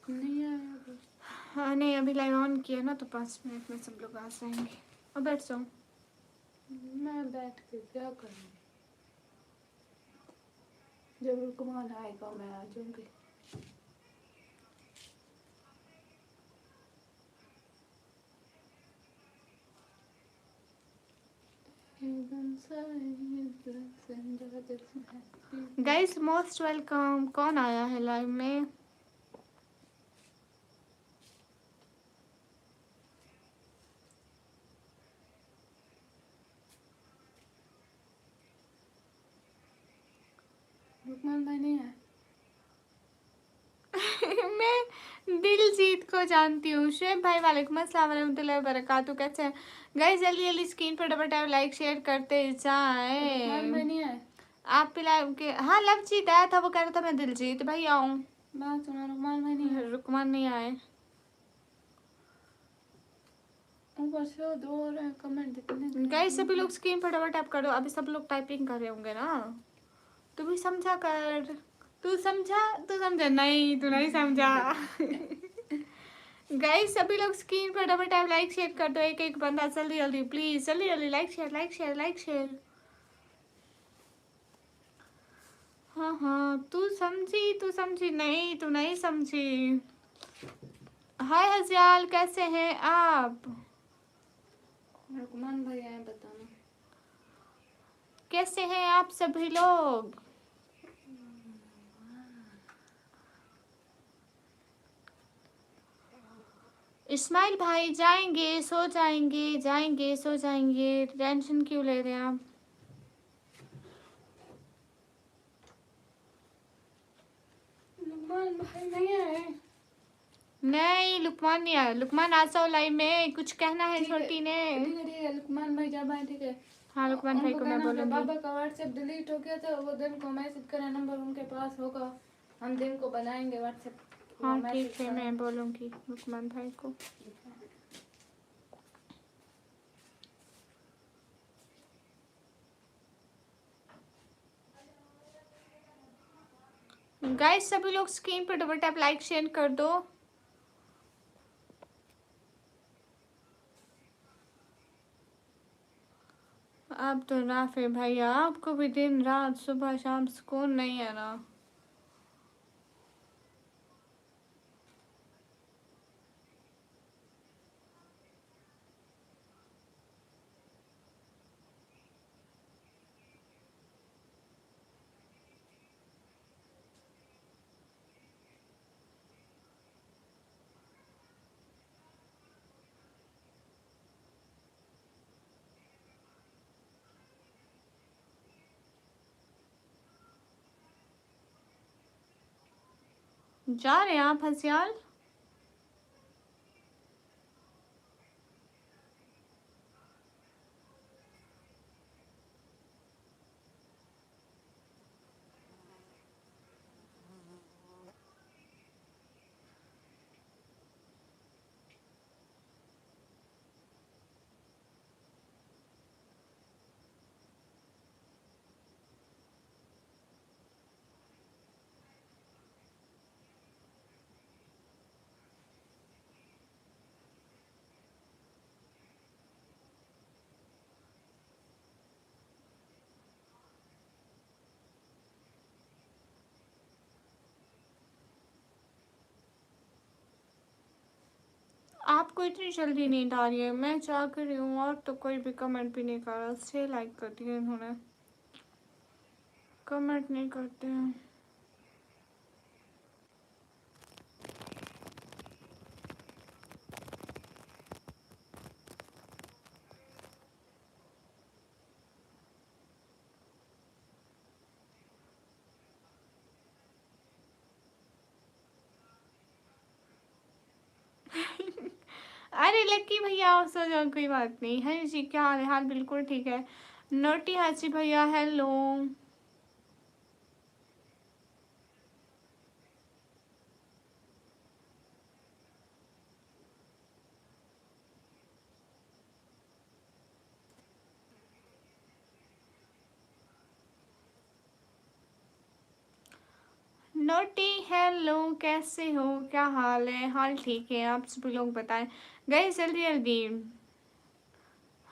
नहीं आया। हाँ नहीं, अभी लाइव ऑन किया ना तो 5 मिनट में सब लोग आ जाएंगे। अब बैठ जाओ। मैं बैठ के क्या करूँगी? जब रुकमान आएगा मैं आ जाऊंगी। Guys most welcome. कौन आया है लाइव में? रुकमान भाई नहीं है। मैं दिलजीत को जानती हूँ। शुएब भाई वालेकुम अस्सलाम वरहमतुल्लाहि वबरकातुहू। कैसे हैं गाइस? जल्दी जल्दी स्क्रीन पर डबल टैप लाइक शेयर करते रुकमान भाई जाएं। नहीं है। आप पिला के हाँ लवजीत आया था, वो कह रहा था मैं दिलजीत भाई आऊँ। बात सुना, रुकमान भाई नहीं है। रुकमान नहीं आए। ऊपर से दो और कमेंट दिखने गाइस सभी लोग स्क्रीन पर डबल टैप करो। अभी सब लोग टाइपिंग कर रहे होंगे ना। तू भी समझा कर। तू समझा नहीं, तू नहीं समझा। गाइस सभी लोग स्क्रीन पर डबल टैप लाइक शेयर कर दो। एक एक बंदा जल्दी जल्दी प्लीज, जल्दी जल्दी like share like share like share. हाँ हाँ तू समझी नहीं, तू नहीं समझी। हाय हजियाल, कैसे हैं आप? रुकमान भाई आए बताना। कैसे हैं आप सभी लोग? इस्माइल भाई जाएंगे सो जाएंगे, जाएंगे सो जाएंगे, टेंशन क्यों ले रहे हैं आप? रुकमान भाई नहीं आए। नहीं लुकमान नहीं आया। लुकमान आ जाओ लाइव में, कुछ कहना है छोटी ने। ठीक है लुकमान भाई जब आए ठीक है। हाँ लुकमान भाई को मैं बोलूंगी। बाबा का व्हाट्सएप डिलीट हो गया था, वो दिन को मैसेज करें, नंबर उनके पास होगा, हम दिन को बनाएंगे व्हाट्सएप। हाँ ठीक है, मैं बोलूंगी लुकमान भाई को। गाइस सभी लोग स्क्रीन पर डबल टैप लाइक शेयर कर दो। अब तो राफे भैया आपको भी दिन रात सुबह शाम सुकून नहीं है ना। जा रहे हैं आप हसियाल? आपको इतनी जल्दी नींद आ रही है? मैं जाग रही हूँ और तो कोई भी कमेंट भी नहीं कर रहा। 6 लाइक कर दिए इन्होंने, कमेंट नहीं करते हैं। अरे लक्की भैया सो जाओ, कोई बात नहीं है जी। क्या हाल है? हाल बिल्कुल ठीक है। नोटी हाजी भैया हेलो। नोटी हेलो, कैसे हो, क्या हाल है? हाल ठीक है, आप सभी लोग बताएं। गए जल्दी जल्दी।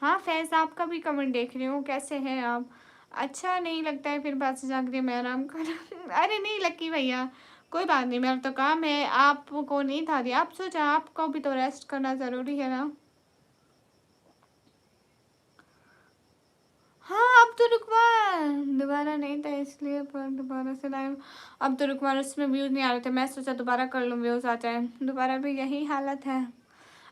हाँ फैज, आपका भी कमेंट देख रही हूँ, कैसे हैं आप? अच्छा नहीं लगता है फिर बात से जाकर मैं आराम कर अरे नहीं लक्की भैया, कोई बात नहीं, मेरा तो काम है, आपको नहीं था दिया। आप सोचा आपको भी तो रेस्ट करना ज़रूरी है ना। हाँ अब तो रुकवान दोबारा नहीं था इसलिए, पर दोबारा से लाइव। अब तो रुकवान उसमें व्यूज़ नहीं आ रहे थे, मैं सोचा दोबारा कर लूँ, व्यूज़ आ जाए। दोबारा भी यही हालत है।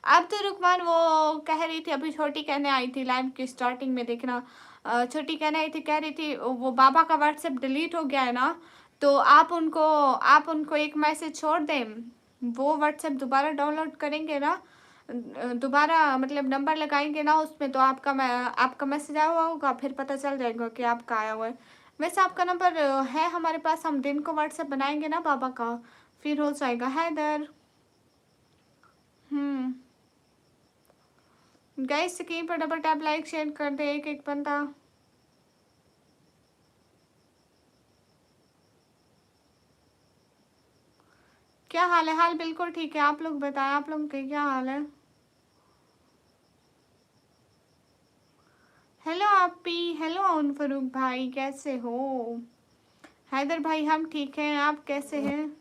अब तो रुकमान वो कह रही थी, अभी छोटी कहने आई थी लाइव की स्टार्टिंग में, देखना। छोटी कहने आई थी, कह रही थी वो बाबा का व्हाट्सएप डिलीट हो गया है ना, तो आप उनको एक मैसेज छोड़ दें। वो व्हाट्सएप दोबारा डाउनलोड करेंगे ना, दोबारा मतलब नंबर लगाएंगे ना उसमें, तो आपका मैसेज आया हुआ होगा, फिर पता चल जाएगा कि आपका आया हुआ है। वैसे आपका नंबर है हमारे पास, हम दिन को व्हाट्सएप बनाएंगे ना बाबा का, फिर हो जाएगा। हैदर गाइस स्क्रीन पर डबल टैप लाइक शेयर कर दे एक एक बंदा। क्या हाल है? हाल बिल्कुल ठीक है, आप लोग बताएं, आप लोगों के क्या हाल है? हेलो आपी, हेलो अन फरूक भाई, कैसे हो? हैदर भाई हम ठीक हैं, आप कैसे हैं?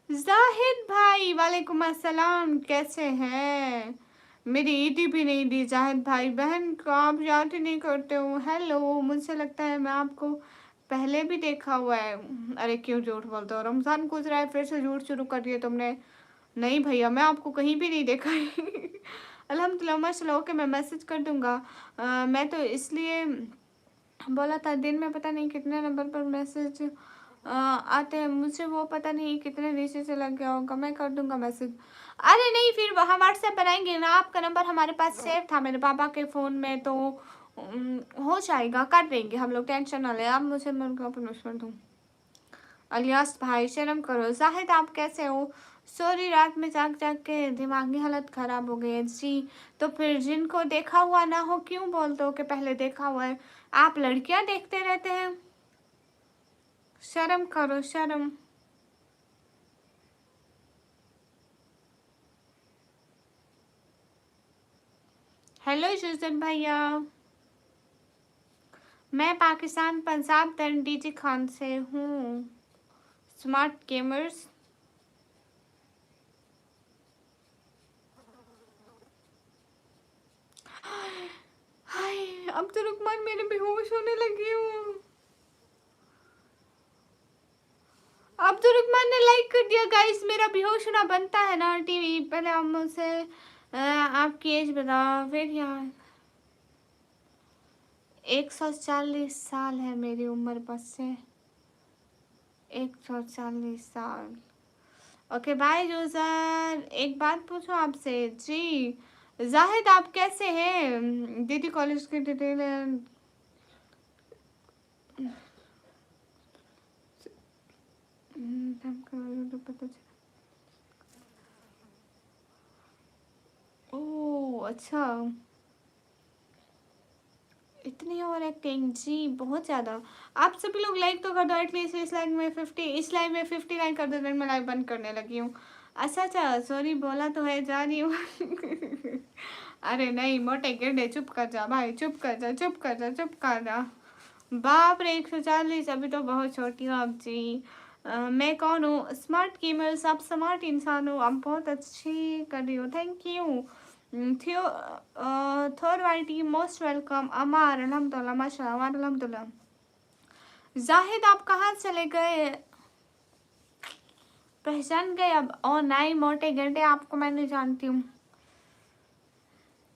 जाहिद भाई वालेकुम अस्सलाम, कैसे हैं? मेरी ईदी भी नहीं दी जाहिद भाई, बहन को आप याद ही नहीं करते हो। हेलो, मुझे लगता है मैं आपको पहले भी देखा हुआ है। अरे क्यों झूठ बोलते हो, रमज़ान गुजरा है फिर से झूठ शुरू कर दिए तुमने। नहीं भैया, मैं आपको कहीं भी नहीं देखा है अल्हम्दुलिल्लाह माशाल्लाह। ओके मैं मैसेज कर दूंगा। मैं तो इसलिए बोला था, दिन में पता नहीं कितने नंबर पर मैसेज आते हैं, मुझे वो पता नहीं कितने नीचे से लग गया होगा, मैं कर दूंगा मैसेज। अरे नहीं, फिर हम व्हाट्सएप बनाएंगे ना, आपका नंबर हमारे पास सेव था मेरे पापा के फ़ोन में, तो हो जाएगा, कर देंगे हम लोग, टेंशन ना ले आप। मुझे मेरे परमिशन दूँ। अलियास भाई शर्म करो। जाहिद आप कैसे हो? सॉरी रात में जाग जाग के दिमागी हालत ख़राब हो गई है जी। तो फिर जिनको देखा हुआ ना हो क्यों बोलते हो कि पहले देखा हुआ है? आप लड़कियां देखते रहते हैं, शर्म करो शर्म। हेलो यूसुफ भैया, मैं पाकिस्तान पंजाब डीजी खान से हूँ, स्मार्ट गेमर्स। हाय, अब तो रुकमान मेरे बेहोश होने लगी हूँ। अब तो रुकमान ने लाइक कर दिया गाइस, मेरा बेहोश होना बनता है ना टीवी। पहले आप मुझसे आपकी एज बताओ फिर। यार 140 साल है मेरी उम्र, बस से 140 साल। ओके बाय यूजर, एक बात पूछो आपसे जी। जाहिद आप कैसे हैं? दीदी कॉलेज की डिटेल पता चला। ओह अच्छा, इतनी ओवर एक्टिंग जी, बहुत ज़्यादा। आप सभी लोग लाइक तो कर दो एटलीस्ट, इस लाइव में 50 लाइक कर दो, देन मैं लाइव बंद करने लगी हूँ। अच्छा अच्छा सॉरी, बोला तो है, जा रही हूँ अरे नहीं मोटे गिरडे, चुप कर जा भाई, चुप कर जा, चुप कर जा, चुप कर जा। बाप रे 140, अभी तो बहुत छोटी हो आप जी। मैं कौन हूँ? स्मार्ट गेमर्स, आप स्मार्ट इंसान हो, आप बहुत अच्छी कर रही हो, थैंक यू। थियो थर्ड वाइटी मोस्ट वेलकम। अमार अल्हम्दुलिल्लाह माशाल्लाह, अमार अल्हम्दुलिल्लाह। जाहिद आप कहाँ चले गए? पहचान गए अब? ओ नहीं मोटे गंडे, आपको मैं नहीं जानती हूँ।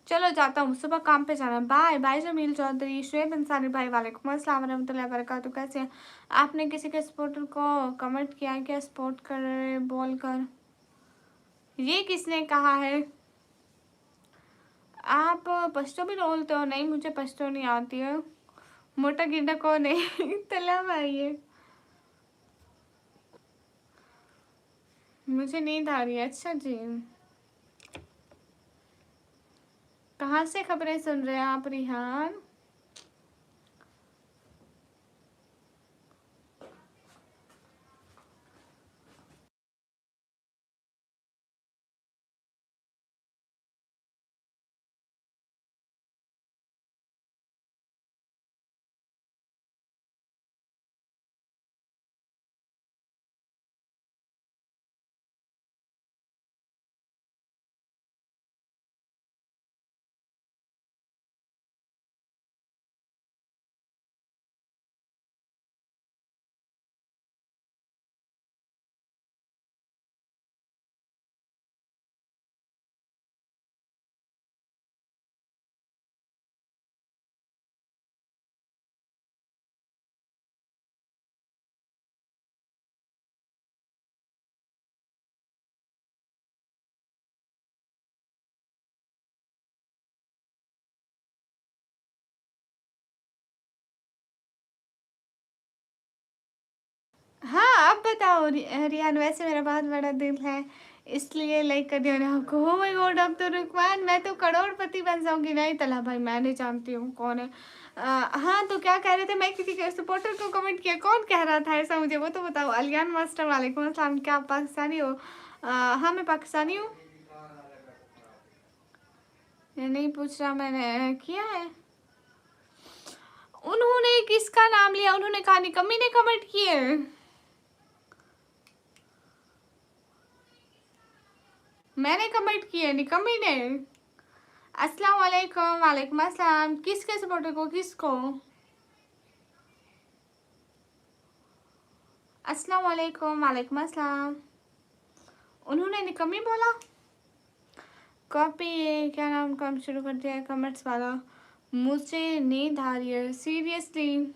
चलो जाता हूँ, सुबह काम पे जाना, बाय बाय। जमील चौधरी, शुएब अंसारी भाई वालेकुम अस्सलाम रहमतुल्लाहि व बरकातहू, कैसे हैं? आपने किसी के सपोर्टर को कमेंट किया क्या सपोर्ट कर बोल कर? ये किसने कहा है? आप पश्तो भी बोलते हो? नहीं मुझे पश्तो नहीं आती है। मोटा गिड्डा कौन है? तला भाई है। मुझे नींद आ रही है। अच्छा जी, कहाँ से खबरें सुन रहे हैं आप रिहान? हाँ, अब बताओ रियान। वैसे मेरा बहुत बड़ा दिल है, इसलिए लाइक कर दिया मैंने आपको। ओ माय गॉड, अब तो रुकमान मैं तो करोड़पति बन जाऊंगी। नहीं तला भाई, मैं नहीं जानती हूँ कौन है। हाँ, तो क्या कह रहे थे? मैं किसी के सपोर्टर को कमेंट किया, कौन कह रहा था ऐसा? मुझे वो तो बताओ। अलियान मास्टर वालेकुम अस्सलाम, क्या आप पाकिस्तानी हो? हाँ, मैं पाकिस्तानी हूँ। ये नहीं पूछ रहा, मैंने किया है। उन्होंने किसका नाम लिया? उन्होंने कहा निकम्मी ने कमेंट किए। मैंने कमेंट किए, निकम्मी ने। अस्सलाम वालेकुम। वालेकुम अस्सलाम। किसके सपोर्टर को? किसको? अस्सलाम वालेकुम। वालेकुम अस्सलाम। उन्होंने निकम्मी बोला। कॉपी क्या नाम काम शुरू कर दिया है कमेंट्स वाला। मुझे नींद आ रही है सीरियसली।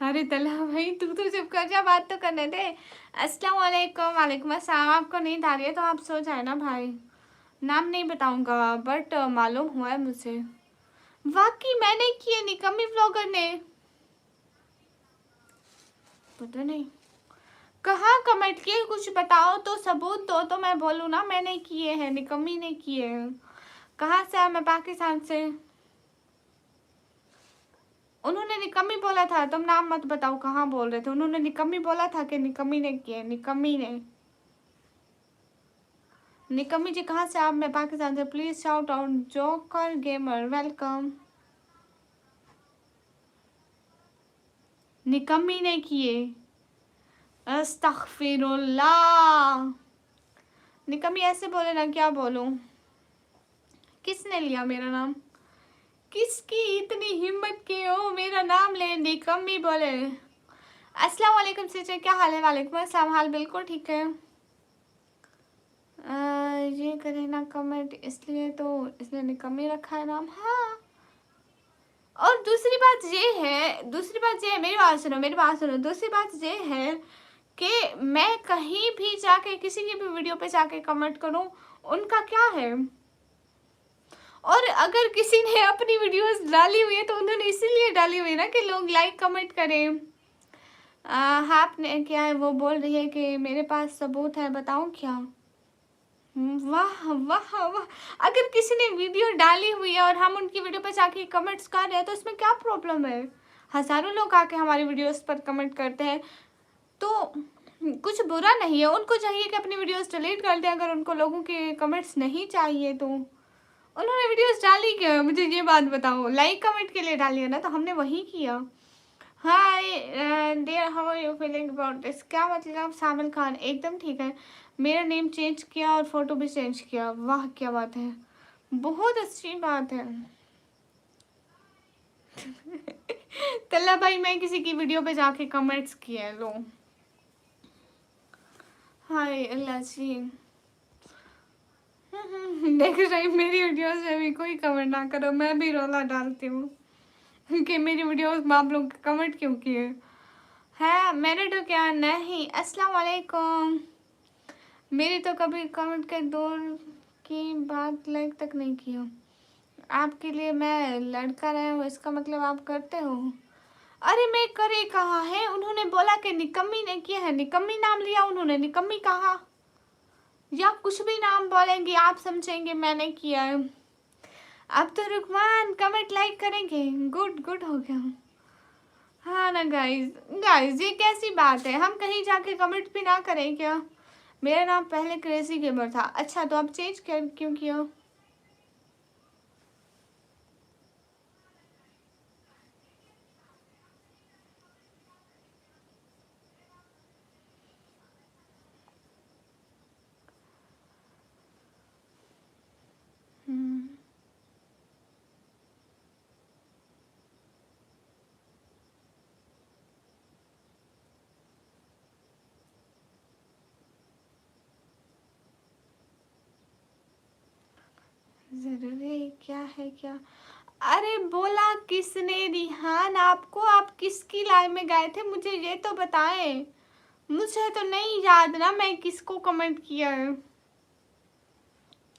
अरे तला भाई, तू तो चुप कर जा, बात तो करने दे। अस्सलाम वालेकुम। वालेकुम अस्सलाम। आपको नींद आ रही है तो आप सो जाए ना भाई। नाम नहीं बताऊंगा, बट मालूम हुआ है मुझे। वाकई मैंने किए, निकम्मी व्लॉगर ने। पता नहीं कहाँ कमेंट किए, कुछ बताओ तो, सबूत दो तो मैं बोलूँ ना मैंने किए हैं। निकम्मी ने किए हैं। कहाँ से? मैं पाकिस्तान से। उन्होंने निकम्मी बोला था, तुम नाम मत बताओ कहाँ बोल रहे थे। उन्होंने निकम्मी बोला था कि निकम्मी ने किए। निकम्मी ने। निकम्मी जी कहाँ से आप? मैं पाकिस्तान से। Please shout out joker gamer, welcome. निकम्मी ने किए। अस्तगफिरुल्लाह। निकम्मी ऐसे बोले ना, क्या बोलूं? किसने लिया मेरा नाम? किसकी इतनी हिम्मत की हो मेरा नाम ले? निकम्मी बोले। अस्सलाम वालेकुम सिस्टर, क्या हाल है? वालेकुम अस्सलाम। हाल बिल्कुल ठीक है। ये करे ना कमेंट, इसलिए तो इसने निकम्मी रखा है नाम। हाँ, और दूसरी बात ये है, मेरी बात सुनो, मेरी बात सुनो। दूसरी बात ये है कि मैं कहीं भी जाके किसी की भी वीडियो पे जाके कमेंट करूं, उनका क्या है? और अगर किसी ने अपनी वीडियोस डाली हुई है तो उन्होंने इसीलिए डाली हुई है ना कि लोग लाइक कमेंट करें। हाँ, आपने क्या है? वो बोल रही है कि मेरे पास सबूत है, बताऊं क्या? वाह वाह वाह। अगर किसी ने वीडियो डाली हुई है और हम उनकी वीडियो पर जाके कमेंट्स कर रहे हैं तो इसमें क्या प्रॉब्लम है? हजारों लोग आके हमारी वीडियोस पर कमेंट करते हैं तो कुछ बुरा नहीं है। उनको चाहिए कि अपनी वीडियोस डिलीट कर दें अगर उनको लोगों के कमेंट्स नहीं चाहिए तो। उन्होंने वीडियोस डाली क्या? मुझे ये बात बताओ। लाइक कमेंट के लिए डाली है ना, तो हमने वही किया। Hi there, how are you feeling about this? क्या मतलब? सामिल खान एकदम ठीक है। मेरा नेम चेंज किया और फोटो भी चेंज किया। वाह, क्या बात है, बहुत अच्छी बात है। तल्ला भाई, मैं किसी की वीडियो पे जाके कमेंट्स किए लो। हाय अल्लाह जी। नेक्स्ट टाइम मेरी वीडियोस में भी कोई कमेंट ना करो, मैं भी रोला डालती हूँ कि मेरी वीडियोस में आप लोग कमेंट क्यों किए है? मैंने तो क्या नहीं। अस्सलाम वालेकुम। मेरी तो कभी कमेंट के दूर की बात लाइक तक नहीं की हो। आपके लिए मैं लड़का रहा हूँ, इसका मतलब आप करते हो? अरे मैं करे कहाँ है? उन्होंने बोला कि निकम्मी ने किया है। निकम्मी नाम लिया उन्होंने। निकम्मी कहाँ? या कुछ भी नाम बोलेंगे आप समझेंगे मैंने किया है। अब तो रुकमान कमेंट लाइक करेंगे। गुड गुड हो गया। हाँ ना गाइज, गाइज ये कैसी बात है, हम कहीं जाके कमेंट भी ना करें क्या? मेरा नाम पहले क्रेजी गेमर था। अच्छा तो अब चेंज कर क्यों किया? हम्म, जरूरी क्या है क्या? अरे बोला किसने रिहान आपको? आप किसकी लाइव में गए थे मुझे ये तो बताएं। मुझे तो नहीं याद ना मैं किसको कमेंट किया है।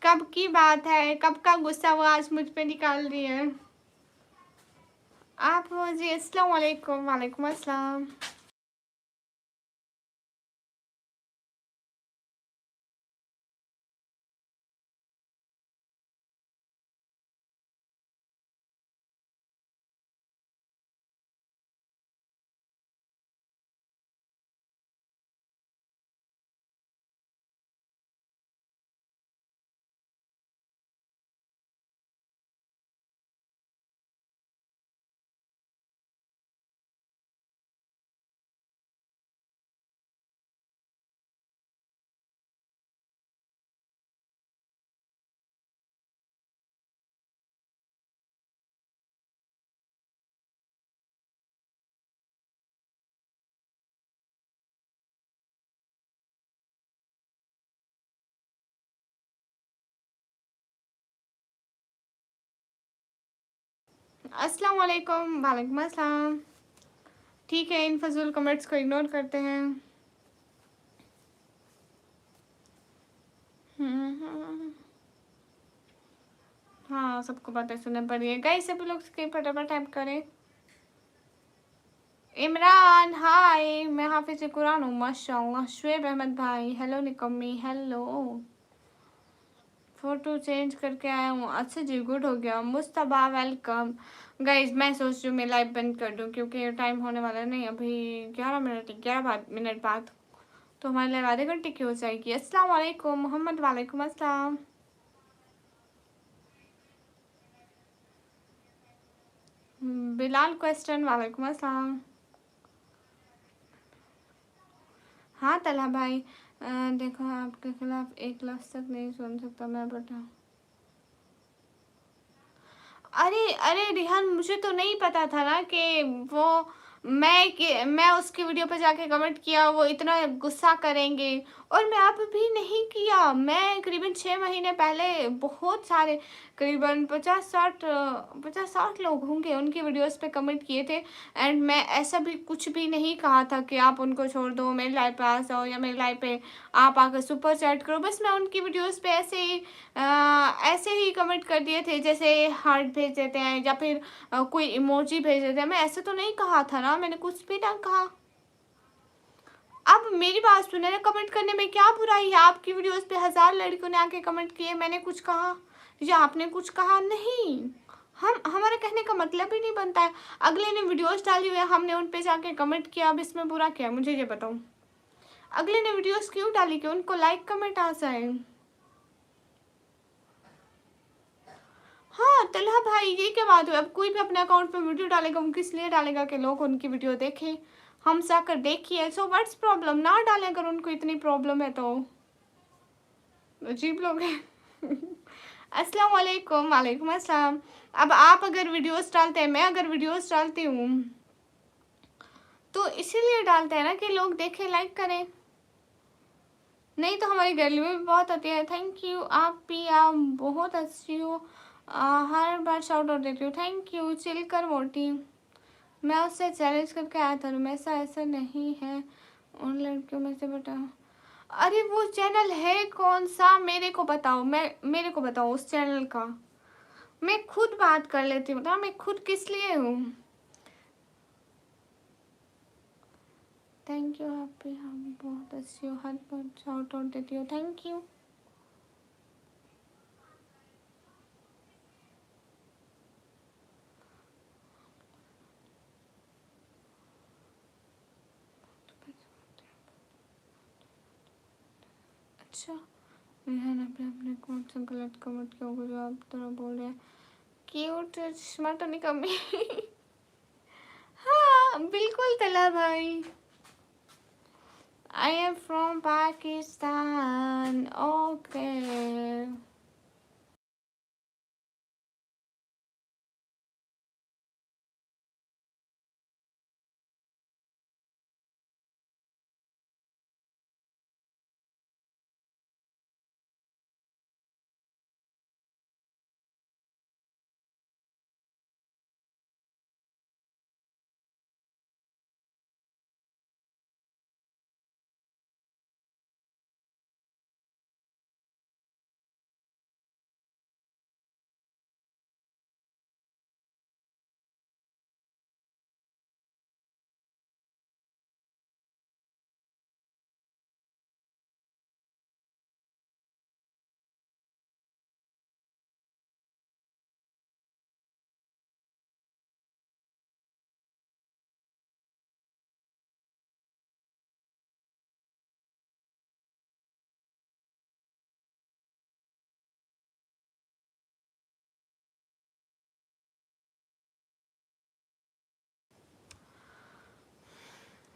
कब की बात है, कब का गुस्सा वो आज मुझ पे निकाल रही है? आप मुझे अस्सलाम वालेकुम। वालेकुम अस्सलाम। अस्सलाम वालेकुम। वालेकुम अस्सलाम। ठीक है, इन फजूल कमेंट्स को इग्नोर करते हैं। हाँ सबको बातें सुनने पड़ी है गाइस, सभी लोग स्क्रीन पर फटाफट टाइप करें। इमरान हाय, मैं हाफिज कुरान हूँ माशाल्लाह। शुएब अहमद भाई हेलो। निकम्मी हेलो। फोटो चेंज करके आया हूँ। अच्छा जी गुड हो गया। मुस्तबा वेलकम। गाइज मैं सोच रही हूँ मैं लाइव बंद कर दूँ क्योंकि टाइम होने वाला नहीं अभी 11 मिनट 11 मिनट बाद, तो हमारे लिए आधे घंटे की हो जाएगी। अस्सलाम वालेकुम मोहम्मद। वालेकुम अस्सलाम। बिलाल क्वेश्चन। वालेकुम अस्सलाम। हाँ तला भाई, देखो आपके खिलाफ एक लफ्ज तक नहीं सुन सकता मैं बेटा। अरे अरे रिहान मुझे तो नहीं पता था ना कि वो मैं उसकी वीडियो पे जाके कमेंट किया वो इतना गुस्सा करेंगे। और मैं अब भी नहीं किया। मैं करीबन 6 महीने पहले बहुत सारे करीबन 50-60 लोग होंगे उनकी वीडियोस पे कमेंट किए थे। एंड मैं ऐसा भी कुछ भी नहीं कहा था कि आप उनको छोड़ दो मेरी लाइफ पे आ जाओ या मेरी लाइफ पे आप आकर सुपर चैट करो। बस मैं उनकी वीडियोस पे ऐसे ही कमेंट कर दिए थे जैसे हार्ट भेज देते हैं या फिर कोई इमोजी भेज देते हैं। मैं ऐसे तो नहीं कहा था ना, मैंने कुछ भी ना कहा। अब मेरी बात सुने ना, कमेंट करने में क्या बुराई है? आपकी वीडियोस पे 1000 लड़कियों ने आके कमेंट किए, मैंने कुछ कहा या आपने कुछ कहा? नहीं, हम हमारा कहने का मतलब ही नहीं बनता है। अगले ने वीडियोस डाली हुई है, हमने उन पे जाके कमेंट किया, अब इसमें बुरा क्या है मुझे ये बताओ? अगले ने वीडियोस क्यों डाली कि उनको लाइक कमेंट आ जाए? हाँ तलहा भाई ये क्या बात हुई? अब कोई भी अपने अकाउंट पे वीडियो डालेगा वो किस लिए डालेगा कि लोग उनकी वीडियो देखें? हम जाकर देखिए। So what's problem? ना डालें अगर उनको इतनी प्रॉब्लम है तो। अजीब लोग हैं। अस्सलाम वालेकुम। वालेकुम अस्सलाम। अब आप अगर वीडियोस डालते हैं, मैं अगर वीडियोस डालती हूँ तो इसीलिए डालते हैं ना कि लोग देखें लाइक करें। नहीं तो हमारी गली में भी बहुत आती है। थैंक यू, आप भी आप बहुत अच्छी हो। हर बार शाउट आउट देती हूँ। Thank you. चिल कर मोटी। मैं उससे चैलेंज करके आया था हमेशा ऐसा नहीं है उन लड़कियों में से बेटा। अरे वो चैनल है कौन सा मेरे को बताओ, मेरे को बताओ उस चैनल का। मैं खुद बात कर लेती हूँ ना, मैं खुद किस लिए हूँ। थैंक यू, आप भी हम बहुत अच्छी हो। हर बार शाउट आउट देती हो। Thank you. अच्छा, रिहान आपने अपने कौन सा गलत कमेंट किया होगा जो आप तरह बोल रहे हैं? क्यूट चश्मा तो नहीं कमी। हाँ बिल्कुल तला भाई। आई am from Pakistan. Okay.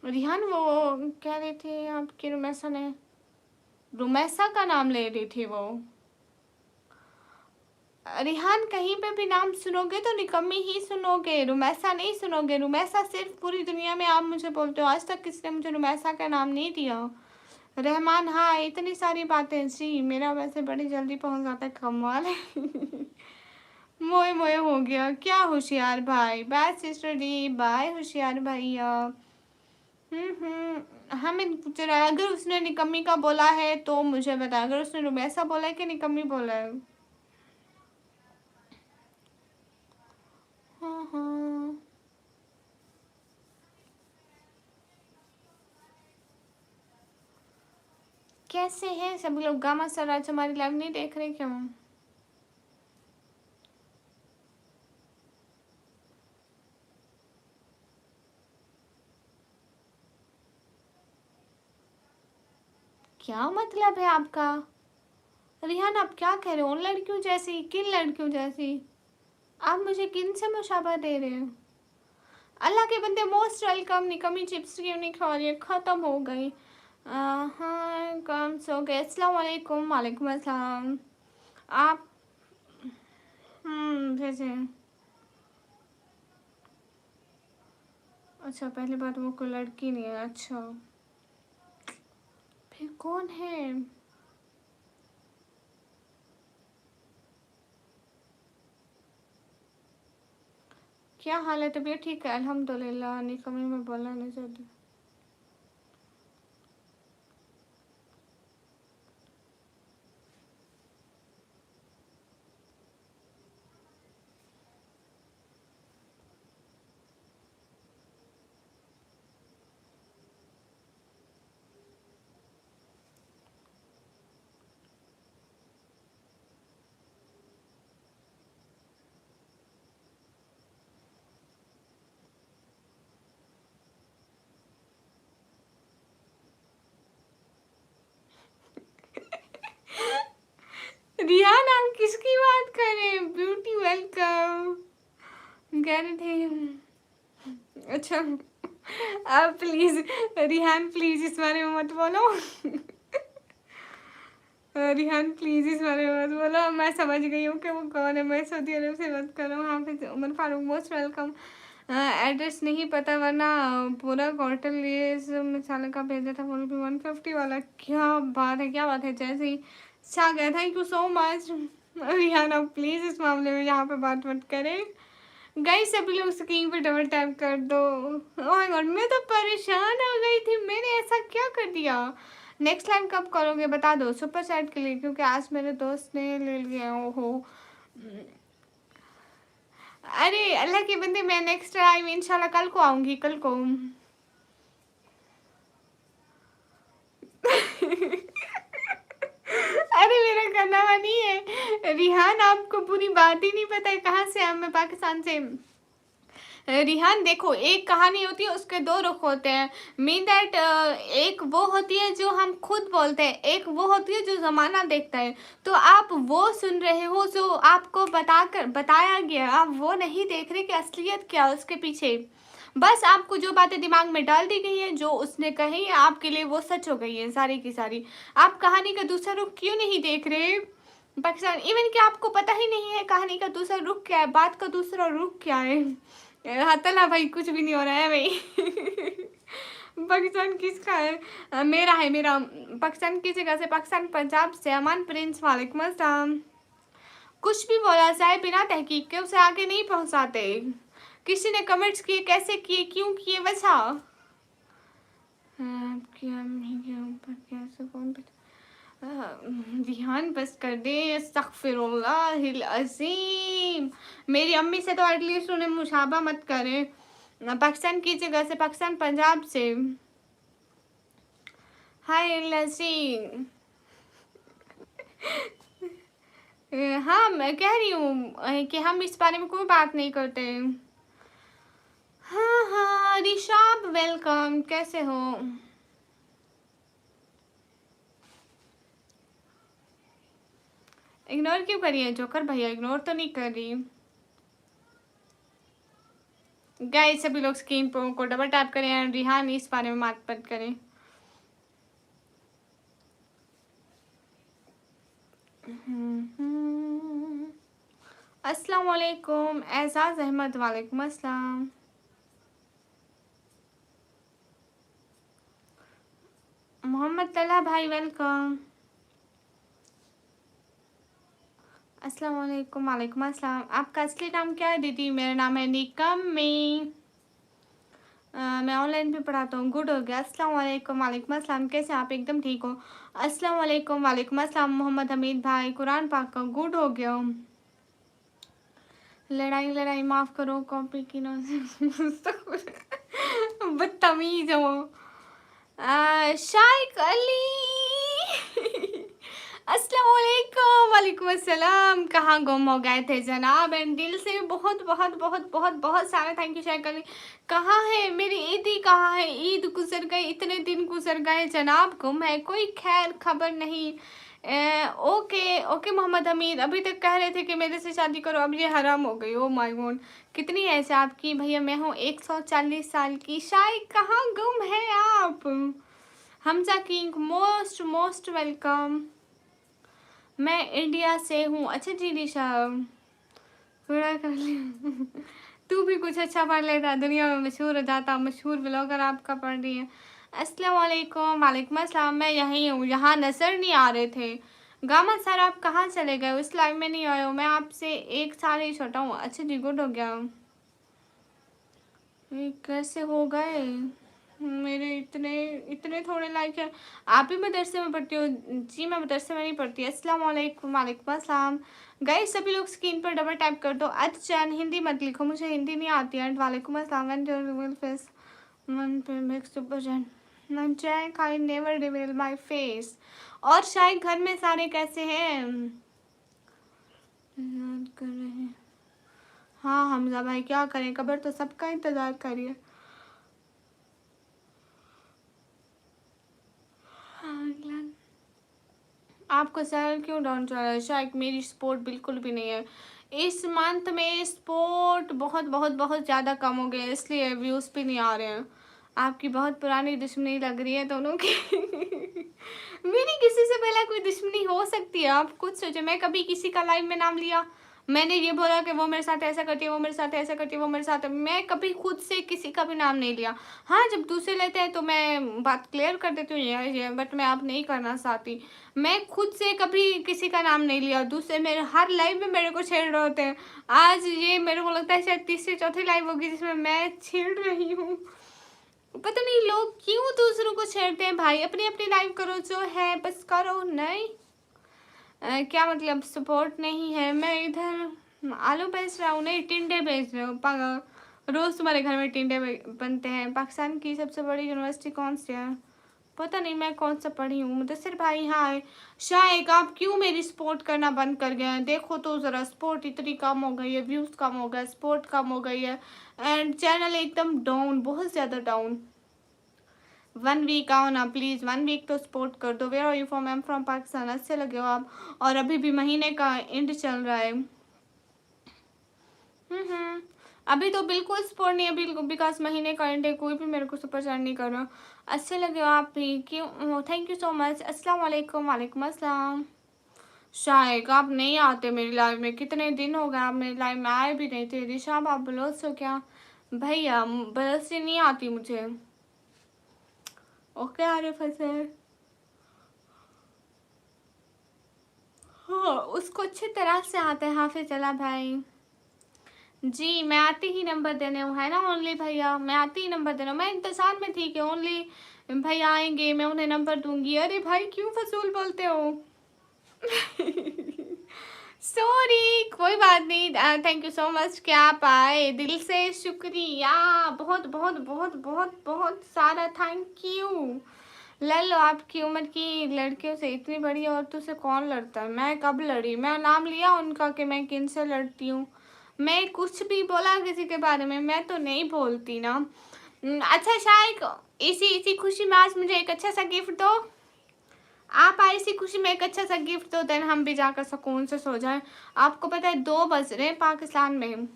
Rihan वो कह रहे थे आपकी रुमैसा ने, रुमैसा का नाम ले रही थी वो। रिहान कहीं पे भी नाम सुनोगे तो निकम्मी ही सुनोगे, रुमैसा नहीं सुनोगे। रुमैसा सिर्फ पूरी दुनिया में आप मुझे बोलते हो, आज तक किसी ने मुझे रुमैसा का नाम नहीं दिया। रहमान, हाँ इतनी सारी बातें जी, मेरा वैसे बड़ी जल्दी पहुंच जाता है, कमाल है। मोए मोए हो गया क्या होशियार भाई। बाय सिस्टर डी, बाय होशियार भैया। हमें पूछ रहा है अगर उसने निकम्मी का बोला है तो मुझे बता, अगर उसने रुमैसा बोला है कि निकम्मी बोला है। हाँ हाँ। कैसे हैं सभी लोग? गामा सर आज हमारी लाइव नहीं देख रहे क्यों? क्या मतलब है आपका? रिहान आप क्या कह रहे हो? उन लड़कियों जैसी? किन लड़कियों जैसी? आप मुझे किन से मुशाबा दे रहे हो? अल्लाह के बंदे मोस्ट वेलकम। निकमी चिप्स क्यों नहीं खा रही है? ख़त्म हो गई। हाँ कम सो गए। अस्सलाम वालेकुम। वालेकुम अस्सलाम। आप भेजे। अच्छा पहली बात वो कोई लड़की नहीं है। अच्छा फिर कौन है? क्या हाल है? तबीयत ठीक है? अल्हम्दुलिल्लाह। निकमी में बोलना नहीं चाहती। रिहान आप किसकी बात कर रहे हैं? ब्यूटी वेलकम कह रहे थे। अच्छा आप प्लीज, रिहान प्लीज इस बारे में मत बोलो। रिहान प्लीज इस बारे में मत बोलो। मैं समझ गई हूँ कि वो कौन है। मैं सऊदी अरब से बात कर रहा हूँ। हाँ फिर Umar Farooq most welcome. Address नहीं पता वरना पूरा क्वार्टर लिए इस मिसाल का भेजा था। वो भी 150 वाला। क्या बात है, क्या बात है। जैसे ही छा गया। Thank you so much. Rihan आप प्लीज़ इस मामले में यहाँ पे बात मत करें। गाइस सभी लोग स्क्रीन पे डबल टैप कर दो। ओह माय गॉड मैं तो परेशान हो गई थी, मैंने ऐसा क्या कर दिया। नेक्स्ट टाइम कब करोगे बता दो सुपर चैट के लिए, क्योंकि आज मेरे दोस्त ने ले लिया। ओहो अरे अल्लाह के बंदे, मैं नेक्स्ट टाइम इंशाल्लाह कल को आऊंगी, कल को। अरे मेरा करना नहीं है रिहान, आपको पूरी बात ही नहीं पता है। कहाँ से हम? मैं पाकिस्तान से। रिहान देखो, एक कहानी होती है उसके दो रुख होते हैं। मीन दैट एक वो होती है जो हम खुद बोलते हैं, एक वो होती है जो ज़माना देखता है। तो आप वो सुन रहे हो जो आपको बताया गया, आप वो नहीं देख रहे कि असलियत क्या है उसके पीछे। बस आपको जो बातें दिमाग में डाल दी गई है, जो उसने कही है, आपके लिए वो सच हो गई है सारी की सारी। आप कहानी का दूसरा रुख क्यों नहीं देख रहे पाकिस्तान? इवन कि आपको पता ही नहीं है कहानी का दूसरा रुख क्या है, बात का दूसरा रुख क्या है। हाँ तला भाई, कुछ भी नहीं हो रहा है भाई। पाकिस्तान किसका है? मेरा है, मेरा। पाकिस्तान की जगह से, पाकिस्तान पंजाब से अमान प्रिंस, वालेकुम अस्सलाम। कुछ भी बोला जाए बिना तहकीक के उसे आगे नहीं पहुंचाते। किसी ने कमेंट्स किए, कैसे किए, क्यों किए, वैसा ऊपर कैसे कौन ध्यान बस कर दे। अस्तगफिरुल्लाहिल अज़ीम। मेरी अम्मी से तो एटलीस्ट उन्हें मुशाबा मत करें। पाकिस्तान की जगह से, पाकिस्तान पंजाब से। हाय लसीन। हाँ मैं कह रही हूँ कि हम इस बारे में कोई बात नहीं करते। हाँ हाँ रिशाब वेलकम, कैसे हो? इग्नोर क्यों करिए जोकर भैया? इग्नोर तो नहीं कर रही। गाइस सभी लोग स्क्रीन को डबल टैप करें एंड रिहान इस बारे में बात करें। अस्सलाम वालेकुम एजाज अहमद, वालेकुम अस्सलाम। मोहम्मद तला भाई वेलकम। अस्सलाम वालेकुम, वालेकुम अस्सलाम। आपका असली नाम क्या है दीदी? मेरा नाम है निकम में। मैं ऑनलाइन भी पढ़ाता हूँ। गुड हो गया। अस्सलाम वालेकुम, वालेकुम अस्सलाम। कैसे आप? एकदम ठीक हो? अस्सलाम वालेकुम, वालेकुम अस्सलाम। मोहम्मद हमीद भाई, कुरान पाक का गुड हो गया। लड़ाई लड़ाई माफ़ करो, कॉपी की ना। बदतमीज हो। शाइक अली। अस्सलाम वालेकुम, वालेकुम अस्सलाम। कहाँ गुम हो गए थे जनाब? एंड दिल से बहुत बहुत बहुत बहुत बहुत सारा थैंक यू शाइक अली। कहाँ है मेरी ईदी? कहाँ है? ईद गुजर गई, इतने दिन गुजर गए जनाब, गुम है, कोई खैर खबर नहीं। ओके ओके मोहम्मद हमीद, अभी तक कह रहे थे कि मेरे से शादी करो, अब ये हराम हो गई। ओ माय गॉड, कितनी ऐसे आपकी? भैया मैं हूँ 140 साल की। शायद कहाँ गुम है आप? Hamza king most most welcome. मैं इंडिया से हूँ। अच्छा जी निशा, पूरा कर लिया। तू भी कुछ अच्छा पढ़ लेता, दुनिया में मशहूर हो जाता। मशहूर ब्लॉगर आपका पढ़ रही है। अस्सलाम वालेकुम, वालेकुम अस्सलाम। मैं यहीं हूँ, यहाँ नज़र नहीं आ रहे थे। गामा सर आप कहाँ चले गए? उस लाइव में नहीं आए हो। मैं आपसे 1 साल ही छोटा हूँ। अच्छा जी गुड हो गया। ये कैसे हो गए मेरे इतने इतने थोड़े लाइक है? आप भी मदरसे में पढ़ती हो? जी मैं मदरसे में नहीं पढ़ती। अस्सलाम वालेकुम, वालेकुम अस्सलाम। गाइस सभी लोग स्क्रीन पर डबल टैप कर दो। अच्छा हिंदी मत लिखो, मुझे हिंदी नहीं आती है। वालेकुम अस्सलाम। And your reveal face one पे मेक सुपर जैन जैक I never reveal my face. और शायद घर में सारे कैसे हैं? याद कर रहे हैं। हाँ हमजा भाई क्या करें, कबर तो सबका इंतज़ार करिए। आपको सर क्यों डाउन चल रहा है? शायद मेरी स्पोर्ट बिल्कुल भी नहीं है। इस मंथ में स्पोर्ट बहुत बहुत बहुत ज़्यादा कम हो गया, इसलिए व्यूज़ भी नहीं आ रहे हैं। आपकी बहुत पुरानी दुश्मनी लग रही है दोनों की। मेरी किसी से पहले कोई दुश्मनी हो सकती है? आप खुद सोचो, मैं कभी किसी का लाइव में नाम लिया? मैंने ये बोला कि वो मेरे साथ ऐसा करती है, वो मेरे साथ ऐसा करती है, वो मेरे साथ, मैं कभी खुद से किसी का भी नाम नहीं लिया। हाँ जब दूसरे लेते हैं तो मैं बात क्लियर कर देती हूँ ये, बट मैं अब नहीं करना चाहती। मैं खुद से कभी किसी का नाम नहीं लिया। दूसरे मेरे हर लाइव में मेरे को छेड़ रहे होते हैं। आज ये मेरे को लगता है शायद तीसरी चौथी लाइव होगी जिसमें मैं छेड़ रही हूँ। पता नहीं लोग क्यों दूसरों को छेड़ते हैं भाई। अपनी अपनी लाइव करो जो है बस करो। नहीं क्या मतलब सपोर्ट नहीं है? मैं इधर आलू बेच रहा हूँ, नहीं टिंडे बेच रहा हूँ। रोज़ तुम्हारे घर में टिंडे बनते हैं। पाकिस्तान की सबसे बड़ी यूनिवर्सिटी कौन सी है? पता नहीं मैं कौन सा पढ़ी हूँ। मुदस्सिर भाई हाय। शायक आप क्यों मेरी सपोर्ट करना बंद कर गए हैं? देखो तो ज़रा, सपोर्ट इतनी कम हो गई है, व्यूज़ कम हो गए, सपोर्ट कम हो गई है एंड चैनल एकदम डाउन, बहुत ज़्यादा डाउन। 1 वीक आओ ना प्लीज़, 1 वीक तो सपोर्ट कर दो। Where are you from? I am from Pakistan. अच्छे लगे हो आप। और अभी भी महीने का एंड चल रहा है। अभी तो बिल्कुल सपोर्ट नहीं है, बिल्कुल, बिकॉज महीने का एंड है, कोई भी मेरे को सुपर चैट नहीं कर रहा। अच्छे लगे हो आप भी, क्यों? Thank you so much. अस्सलाम वालेकुम। वालेकुम अस्सलाम। शायक आप नहीं आते मेरी लाइव में, कितने दिन हो गए आप मेरी लाइव में आए भी नहीं थे। रिशाब आप बलोच हो क्या? भैया बलोच से नहीं आती मुझे। ओके आरिफ हसन, हाँ उसको अच्छी तरह से आता है। हाफिज अला भाई जी, मैं आती ही नंबर देने हूँ, है ना ओनली भैया, मैं आती ही नंबर देने हूँ। मैं इंतजार में थी कि ओनली भैया आएंगे, मैं उन्हें नंबर दूंगी। अरे भाई क्यों फजूल बोलते हो? सॉरी, कोई बात नहीं। थैंक यू सो मच कि आप आए, दिल से शुक्रिया, बहुत बहुत बहुत बहुत बहुत सारा थैंक यू। लड़ लो, आपकी उम्र की लड़कियों से, इतनी बड़ी औरतों से कौन लड़ता है? मैं कब लड़ी? मैं नाम लिया उनका कि मैं किन से लड़ती हूँ? मैं कुछ भी बोला किसी के बारे में? मैं तो नहीं बोलती ना। अच्छा शायद इसी इसी खुशी में आज मुझे एक अच्छा सा गिफ्ट दो। आप आए इसी खुशी में एक अच्छा सा गिफ्ट दो, देन हम भी जाकर सुकून से सो जाएं। आपको पता है 2 बज रहे पाकिस्तान में,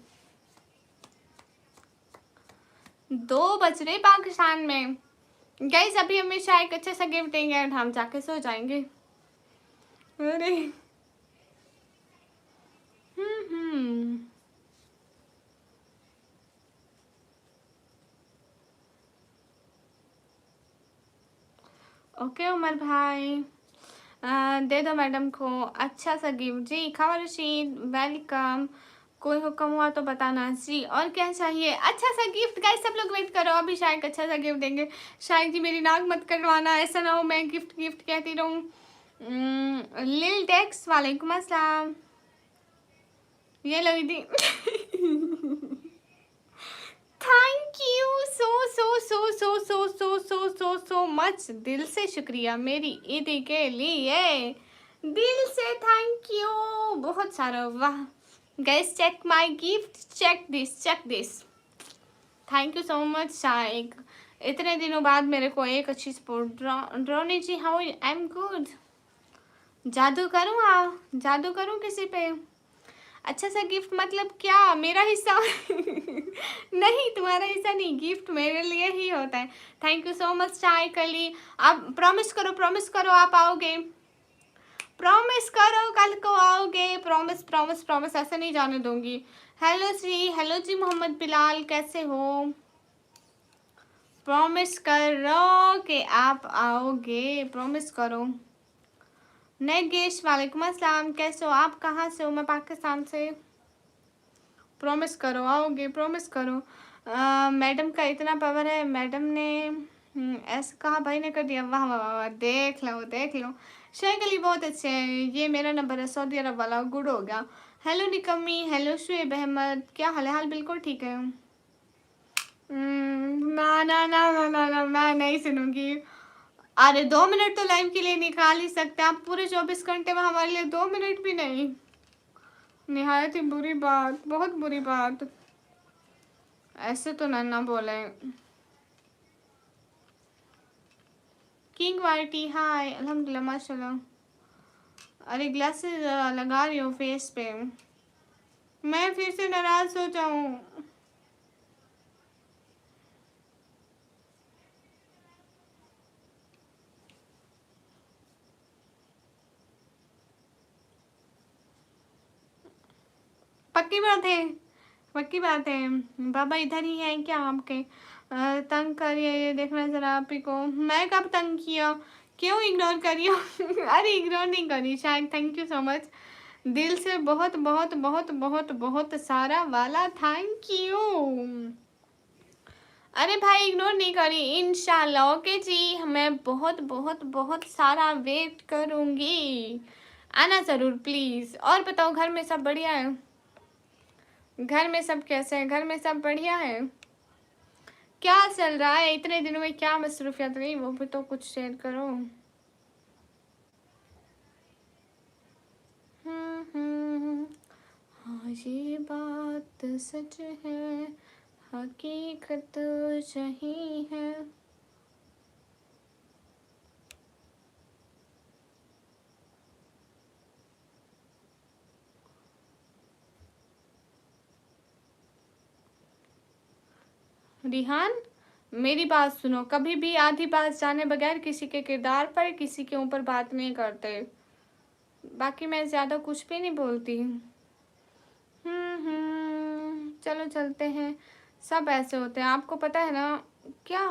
2 बज रहे पाकिस्तान में। गाइस अभी हमें शायद एक अच्छा सा गिफ्ट देंगे एंड हम जाके सो जाएंगे। अरे हम्म ओके उमर भाई, दे दो मैडम को अच्छा सा गिफ्ट जी। खबर रशीद वेलकम, कोई हुक्म हुआ तो बताना जी। और क्या चाहिए? अच्छा सा गिफ्ट। गाइस सब लोग वेट करो, अभी शायद अच्छा सा गिफ्ट देंगे। शायद जी मेरी नाक मत कटवाना, ऐसा ना हो मैं गिफ्ट गिफ्ट कहती रहूँ। लिल टेक्स वालेकुम अस्सलाम, ये लो दी। Thank you so so so so so so so so so much, दिल से शुक्रिया मेरी ईदी के लिए, दिल से थैंक यू बहुत सारा। वाह guys check my gift, check this. Thank you so much Shaik, इतने दिनों बाद मेरे को एक अच्छी सपोर्ट। ड्रोनी जी हाउ? I am good. जादू करूँ? हाँ जादू करूँ किसी पे? अच्छा सा गिफ्ट मतलब क्या मेरा हिस्सा? नहीं तुम्हारा हिस्सा नहीं, गिफ्ट मेरे लिए ही होता है। थैंक यू सो मच चाय कली। आप प्रॉमिस करो आप आओगे, प्रॉमिस करो कल को आओगे, प्रॉमिस प्रॉमिस प्रॉमिस, ऐसे नहीं जाने दूंगी। हेलो जी मोहम्मद बिलाल कैसे हो? प्रॉमिस करो कि आप आओगे, प्रॉमिस करो। नेगेश वालेकुम अस्सलाम, कैसे हो आप? कहाँ से हो? मैं पाकिस्तान से। प्रॉमिस करो आओगे, प्रॉमिस करो। मैडम का इतना पावर है, मैडम ने ऐसा कहा भाई ने कर दिया। वाह वाह वाह, देख लो। शेख अली बहुत अच्छे हैं, ये मेरा नंबर है सऊदी अरब वाला, गुड हो गया। हेलो निकम्मी, हेलो शुएब अहमद, क्या हाल है? हाल बिल्कुल ठीक है। ना ना ना ना ना ना, मैं नहीं सुनूंगी। अरे 2 मिनट तो लाइव के लिए निकाल ही सकते हैं आप, पूरे 24 घंटे में हमारे लिए 2 मिनट भी नहीं। निहायत ही बुरी बात, बहुत बुरी बात, ऐसे तो ना बोले। किंग वाइटी हाय, अल्हम्दुलिल्लाह माशाल्लाह। अरे ग्लासेस लगा रही हूँ फेस पे, मैं फिर से नाराज हो जाऊँ। पक्की बात है। बाबा इधर ही है क्या आपके? तंग करिए, ये देखना जरा आप ही को। मैं कब तंग किया? क्यों इग्नोर करियो? अरे इग्नोर नहीं करी शायद। थैंक यू सो मच, दिल से बहुत बहुत बहुत बहुत बहुत सारा वाला थैंक यू। अरे भाई इग्नोर नहीं करी, इंशाल्लाह। ओके जी, मैं बहुत बहुत बहुत सारा वेट करूँगी, आना ज़रूर प्लीज़। और बताओ घर में सब बढ़िया है? घर में सब कैसे हैं? घर में सब बढ़िया है? क्या चल रहा है इतने दिनों में, क्या मसरूफियत रही, वो भी तो कुछ शेयर करो। हाँ ये बात सच है, हकीकत यही है। रिहान मेरी बात सुनो, कभी भी आधी बात जाने बगैर किसी के किरदार पर, किसी के ऊपर बात नहीं करते। बाकी मैं ज्यादा कुछ भी नहीं बोलती। चलो चलते हैं, सब ऐसे होते हैं, आपको पता है ना। क्या?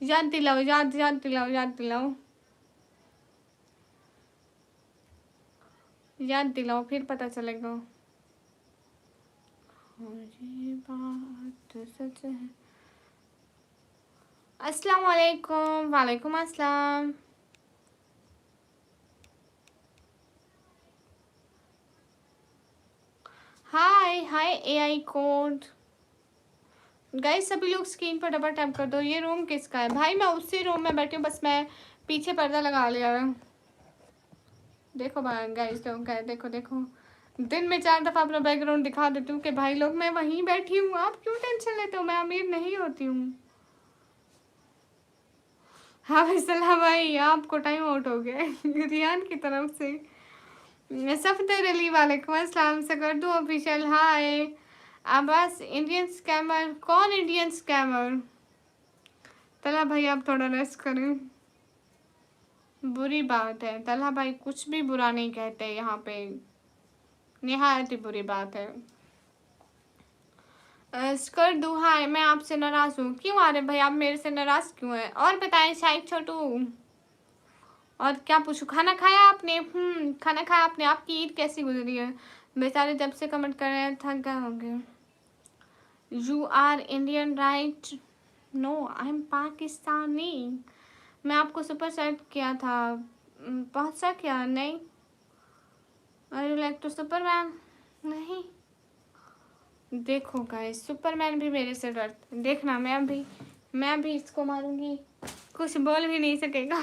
याद दिलाओ, याद दिलाओ, याद दिलाओ, याद दिलाओ, फिर पता चलेगा। हाँ, ये बात सच है। अस्सलाम वालेकुम। वालेकुम अस्सलाम। हाय हाय एआई कोड। गाइस सभी लोग स्क्रीन पर डबल टैप कर दो। ये रूम किसका है भाई? मैं उसी रूम में बैठी हूँ, बस मैं पीछे पर्दा लगा लिया है। देखो गाइस, देखो देखो, दिन में 4 दफा अपना बैकग्राउंड दिखा देती हूँ कि भाई लोग मैं वहीं बैठी हूँ, आप क्यों टेंशन लेते हो? मैं अमीर नहीं होती हूँ। हाँ फैसला भाई, आपको टाइम आउट हो गया है रियान की तरफ से। सफदर अली वालेकुम अस्सलाम से कर दूँ ऑफिशियल हाय। आवाज इंडियन स्कैमर, कौन इंडियन स्कैमर? तला भाई आप थोड़ा रेस्ट करें। बुरी बात है तला भाई, कुछ भी बुरा नहीं कहते यहाँ पे, निहायत ही बुरी बात है। कर दूँ हाय, मैं आपसे नाराज हूँ। क्यों आ रहे भाई, आप मेरे से नाराज क्यों हैं? और बताएं शायद छोटू, और क्या पूछूं? खाना खाया आपने? खाना खाया आपने? आपकी ईद कैसी गुजरी है? बेचारे जब से कमेंट कर रहे हैं थक गए होंगे। You are Indian right? No I am Pakistani. मैं आपको सुपर चैट किया था, पहुंचा क्या? नहीं। Are you like to Superman? नहीं। देखो गाइस, सुपरमैन भी मेरे से डरते, देखना मैं भी इसको मारूंगी, कुछ बोल भी नहीं सकेगा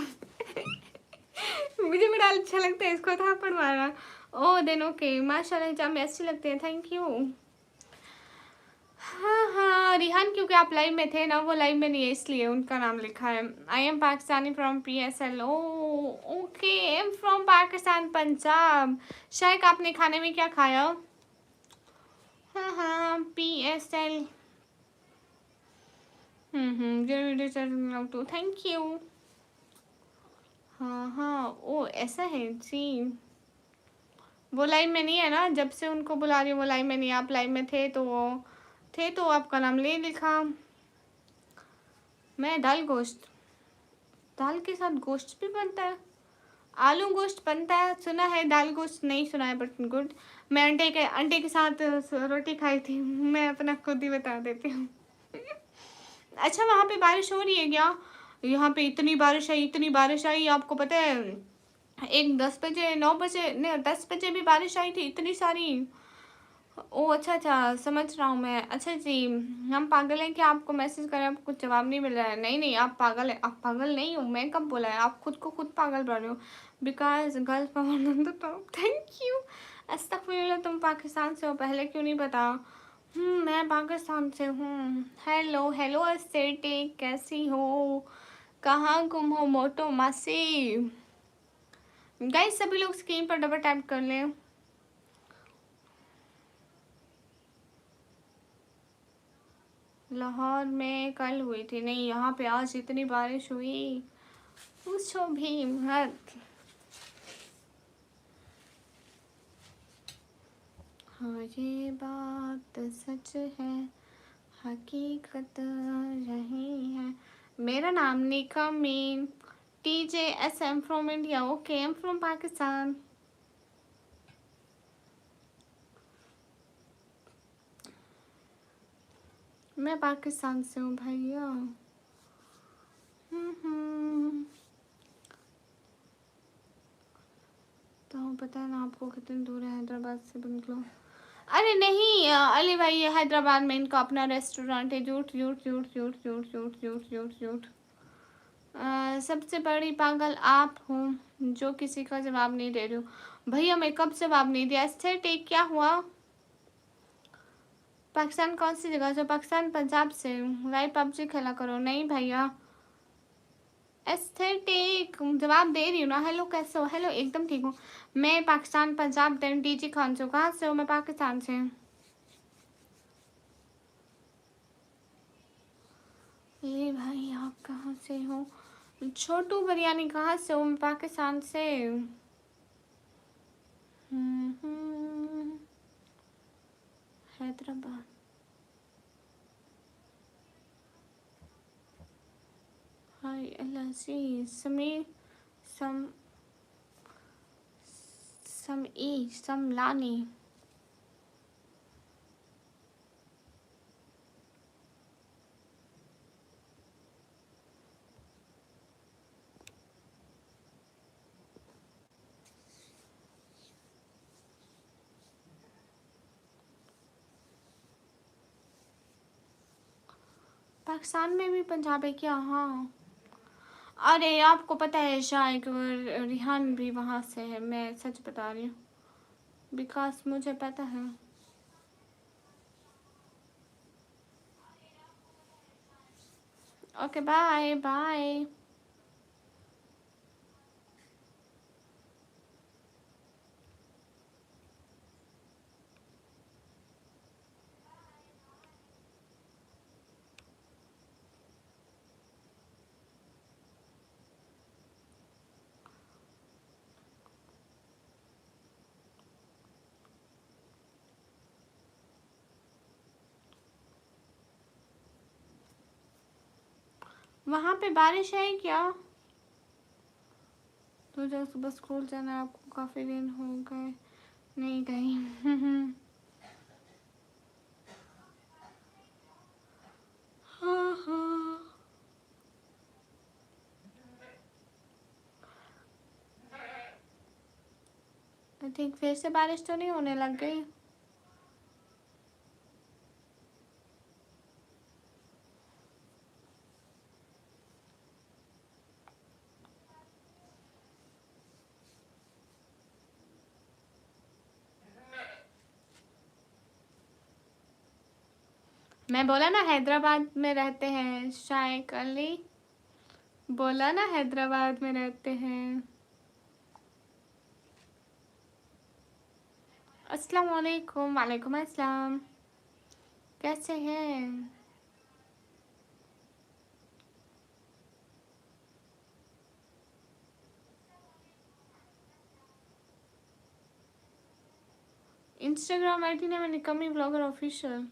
मुझे बड़ा अच्छा लगता है इसको थापड़ मारना। ओ देन ओके, माशाल्लाह जाम अच्छे लगते हैं, थैंक यू। हाँ हाँ रिहान, क्योंकि आप लाइव में थे ना, वो लाइव में नहीं है इसलिए उनका नाम लिखा है। I am Pakistani from PSL। Oh okay, I am from Pakistan Punjab. शायद आपने खाने में क्या खाया? हाँ हाँ PSL। जरूर, थैंक यू। हाँ हाँ, ओ ऐसा है जी। वो लाइव में नहीं है ना, जब से उनको बुला रही हूँ वो लाइव में नहीं है। आप लाइव में थे तो वो थे तो आपका नाम ले लिखा। मैं दाल गोश्त, दाल के साथ गोश्त भी बनता है? आलू गोश्त बनता है सुना है, दाल गोश्त नहीं सुना है, बट गुड। मैं अंडे के साथ रोटी खाई थी मैं अपना खुद ही बता देती हूँ अच्छा वहाँ पे बारिश हो रही है क्या? यहाँ पे इतनी बारिश आई, इतनी बारिश आई, आपको पता है 10 बजे 9 बजे नहीं 10 बजे भी बारिश आई थी, इतनी सारी। ओ अच्छा अच्छा, समझ रहा हूँ मैं। अच्छा जी, हम पागल हैं कि आपको मैसेज करें, आपको कुछ जवाब नहीं मिल रहा है? नहीं नहीं, आप पागल है, आप पागल नहीं हो, मैं कब बोला है? आप खुद को खुद पागल बन रहे हो। बिकॉज गर्ल्स पावर तो टॉप, थैंक यू। अस्तगफिरुल्लाह, तुम पाकिस्तान से हो, पहले क्यों नहीं बताया? मैं पाकिस्तान से हूँ। हेलो हेलो अस्सेटे, कैसी हो? कहाँ गुम हो मोटो मासी? गाइस सभी लोग स्क्रीन पर डबल टैप कर लें। लाहौर में कल हुई थी, नहीं यहाँ पे आज इतनी बारिश हुई, पूछो भी मत। हाँ ये बात सच है, हकीकत यही है। मेरा नाम निका mean TJSM from India. Okay I am from Pakistan. मैं पाकिस्तान से हूँ भैया। तो पता है ना आपको कितनी दूर है हैदराबाद से बंगलो। अरे नहीं अली भाई, ये हैदराबाद में इनका अपना रेस्टोरेंट है। झूठ झूठ झूठ झूठ झूठ झूठ झूठ झूठ झूठ। सबसे बड़ी पागल आप हो जो किसी का जवाब नहीं दे रहे हो। भैया मैं कब जवाब नहीं दिया? एस्थेटिक क्या हुआ? पाकिस्तान कौन सी जगह से? पाकिस्तान पंजाब से। भाई पबजी खेला करो। नहीं भैया एस्थेटिक जवाब दे रही हूँ ना। हेलो कैसे हो? हेलो एकदम ठीक हूँ। मैं पाकिस्तान पंजाब देन डीजी खान से। कहाँ से हो? मैं पाकिस्तान से। ले भाई आप कहाँ से हो? छोटू बिरयानी कहाँ से हो? मैं पाकिस्तान से। हैदराबाद। हाय अल्लाह सी समीर सम समलानी। पाकिस्तान में भी पंजाब है क्या? हाँ। अरे आपको पता है शायद रिहान भी वहाँ से है। मैं सच बता रही हूँ बिकॉज मुझे पता है। Okay bye bye. वहाँ पे बारिश है क्या? तो जब सुबह स्कूल जाना है आपको? काफ़ी दिन हो गए नहीं गई। हाँ हाँ। आई थिंक फिर से बारिश तो नहीं होने लग गई? मैं बोला ना हैदराबाद में रहते हैं शाइक अली। बोला ना हैदराबाद में रहते हैं। अस्सलाम वालेकुम। वालेकुम अस्सलाम। कैसे हैं? इंस्टाग्राम आईडी ने मैंने कमी ब्लॉगर ऑफिशियल।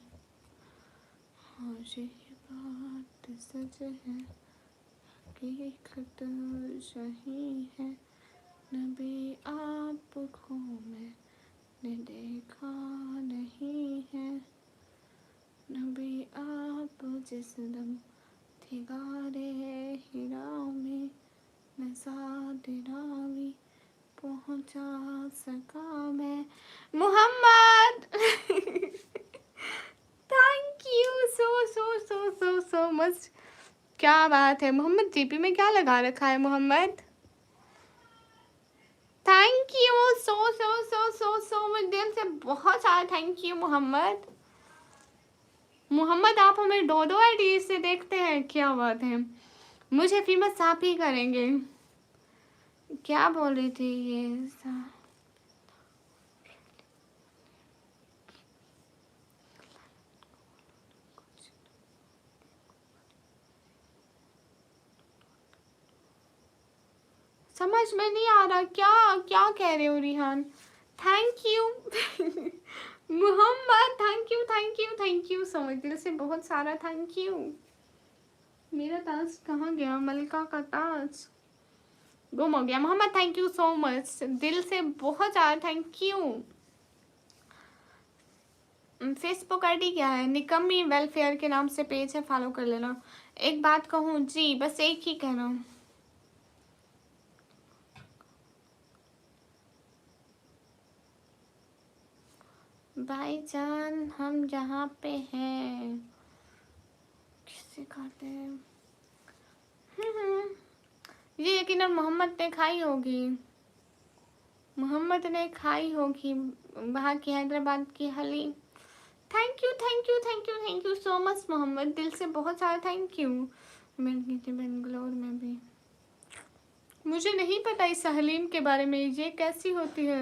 ये बात सच है हकीकत सही है। नबी आपको मैंने देखा नहीं है। नबी आप जिस दम थे गारे हिरा में नज़ाद रावी पहुंचा सका मैं। Mohammad thank you so so so so so much. क्या बात है मोहम्मद? जीपी में क्या लगा रखा है Mohammad? Thank you so so so so so much दिल से बहुत सारा थैंक यू मोहम्मद। मोहम्मद आप हमें दो दो आईडी से देखते हैं? क्या बात है। मुझे फेमस आप ही करेंगे। क्या बोल रही थी ये समझ में नहीं आ रहा। क्या क्या कह रहे हो Rihan? Thank you Mohammad. Thank you so much दिल से बहुत सारा थैंक यू। मेरा टास्क कहाँ गया? मलिका का टास्क गुम हो गया। Mohammad thank you so much दिल से बहुत सारा थैंक यू। फेसबुक आईडी क्या है? निकम्मी वेलफेयर के नाम से पेज है, फॉलो कर लेना। एक बात कहूँ जी, बस एक ही कहना हूँ। भाईजान हम जहाँ पे हैं किसे खाते हैं। ये यकीनन मोहम्मद ने खाई होगी, मोहम्मद ने खाई होगी वहाँ की हैदराबाद की haleem. Thank you thank you thank you thank you so much Mohammad, दिल से बहुत सारा थैंक यू। मैं गई थी बेंगलोर में भी, मुझे नहीं पता इस हलीम के बारे में, ये कैसी होती है।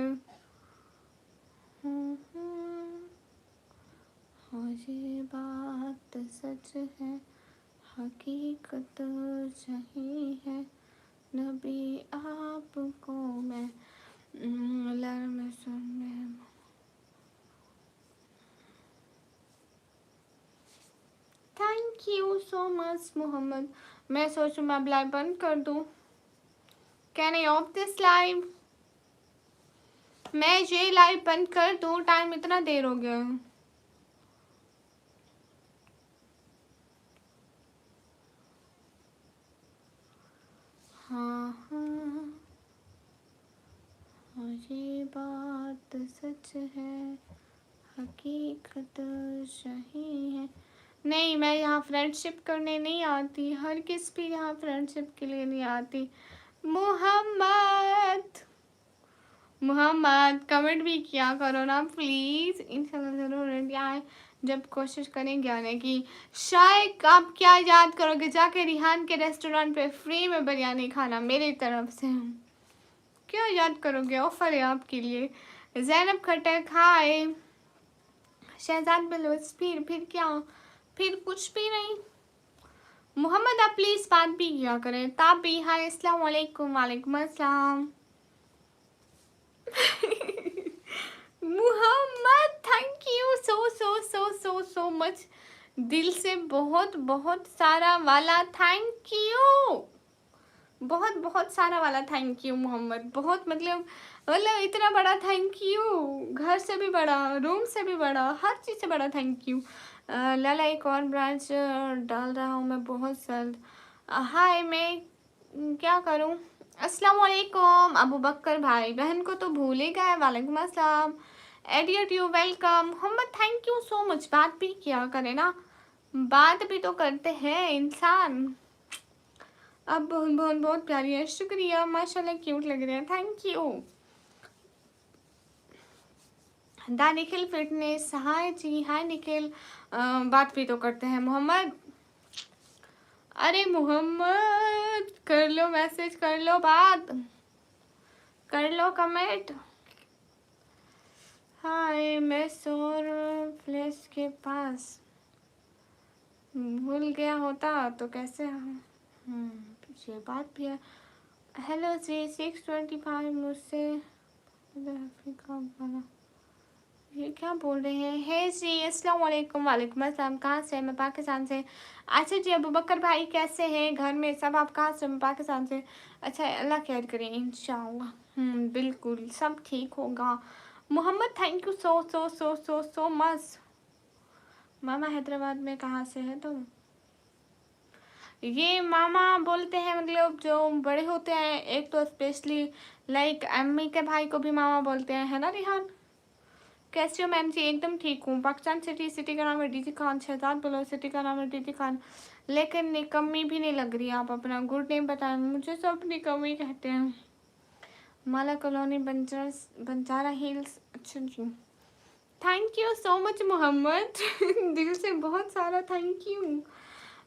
हाँ ये बात सच है, हकीकत सही है, नबी आपको मैं में सुनने। Thank you so much Mohammad. मैं सोचूं मैं अब लाइव बंद कर दूं। Can I off this live? मैं ये लाइव बंद कर दूं, टाइम इतना देर हो गया। हाँ हाँ हाँ ये बात सच है, हकीकत सही है। नहीं मैं यहाँ फ्रेंडशिप करने नहीं आती, हर किस भी यहाँ फ्रेंडशिप के लिए नहीं आती। मोहम्मद मोहम्मद कमेंट भी किया करो ना प्लीज़, इंशाल्लाह ज़रूर इंडिया आए जब कोशिश करेंगे आने की। शायद आप क्या याद करोगे जाके रिहान के रेस्टोरेंट पे फ्री में बिरयानी खाना मेरी तरफ से, क्या याद करोगे, ऑफर है आपके लिए। जैनब खटक हाय, शहजाद बलोच फिर क्या, फिर कुछ भी नहीं। मोहम्मद आप प्लीज़ बात भी किया करें। ताबी हाय अस्सलाम वालेकुम। वालेकुम अस्सलाम। Mohammad thank you so so so so so much, दिल से बहुत बहुत सारा वाला थैंक यू, बहुत बहुत सारा वाला थैंक यू मोहम्मद। बहुत मतलब इतना बड़ा थैंक यू, घर से भी बड़ा, रूम से भी बड़ा, हर चीज़ से बड़ा थैंक यू। लाला एक और ब्रांच डाल रहा हूँ मैं बहुत जल्द। हाय मैं क्या करूँ। अस्सलाम वालेकुम अबू बकर भाई बहन को तो भूल ही गए। वालेकुम अस्सलाम idiot you welcome. Mohammad thank you so much, बात भी किया करें ना, बात भी तो करते हैं इंसान। अब बहुत बहुत बहुत प्यारी है, शुक्रिया माशाल्लाह क्यूट लग रहे हैं, थैंक यू। दा निखिल फिटनेस हाय जी, हाय निखिल। बात भी तो करते हैं मोहम्मद। अरे मोहम्मद कर लो मैसेज, कर लो बात, कर लो कमेंट। हाय मैं सोर प्लेस के पास, भूल गया होता तो कैसे ये बात भी है। हेलो जी 625 मुझसे अफ्रीका वाला, ये क्या बोल रहे हैं। हे जी अस्सलाम वालेकुम। वालेकुम अस्सलाम। कहाँ से? मैं पाकिस्तान से। अच्छा जी अबू बकर भाई कैसे हैं, घर में सब? आप कहाँ से? मैं पाकिस्तान से। अच्छा अल्लाह खैर करें इंशाल्लाह। बिल्कुल सब ठीक होगा। Mohammad thank you so so so so so much. मामा हैदराबाद में कहाँ से है तुम? ये मामा बोलते हैं मतलब जो बड़े होते हैं, एक तो स्पेशली लाइक अम्मी के भाई को भी मामा बोलते हैं, है ना रिहान? कैसे हो मैम जी? एकदम ठीक हूँ। पाकिस्तान सिटी, सिटी का नाम है डीजी खान। शहजाद बोलो, सिटी का नाम है डीजी खान। लेकिन निकम्मी भी नहीं लग रही, आप अपना गुड नेम बताएं। मुझे सब निकम्मी कहते हैं। Mala colony Banjara hills. अच्छा जी thank you so much Mohammad. दिल से बहुत सारा थैंक यू।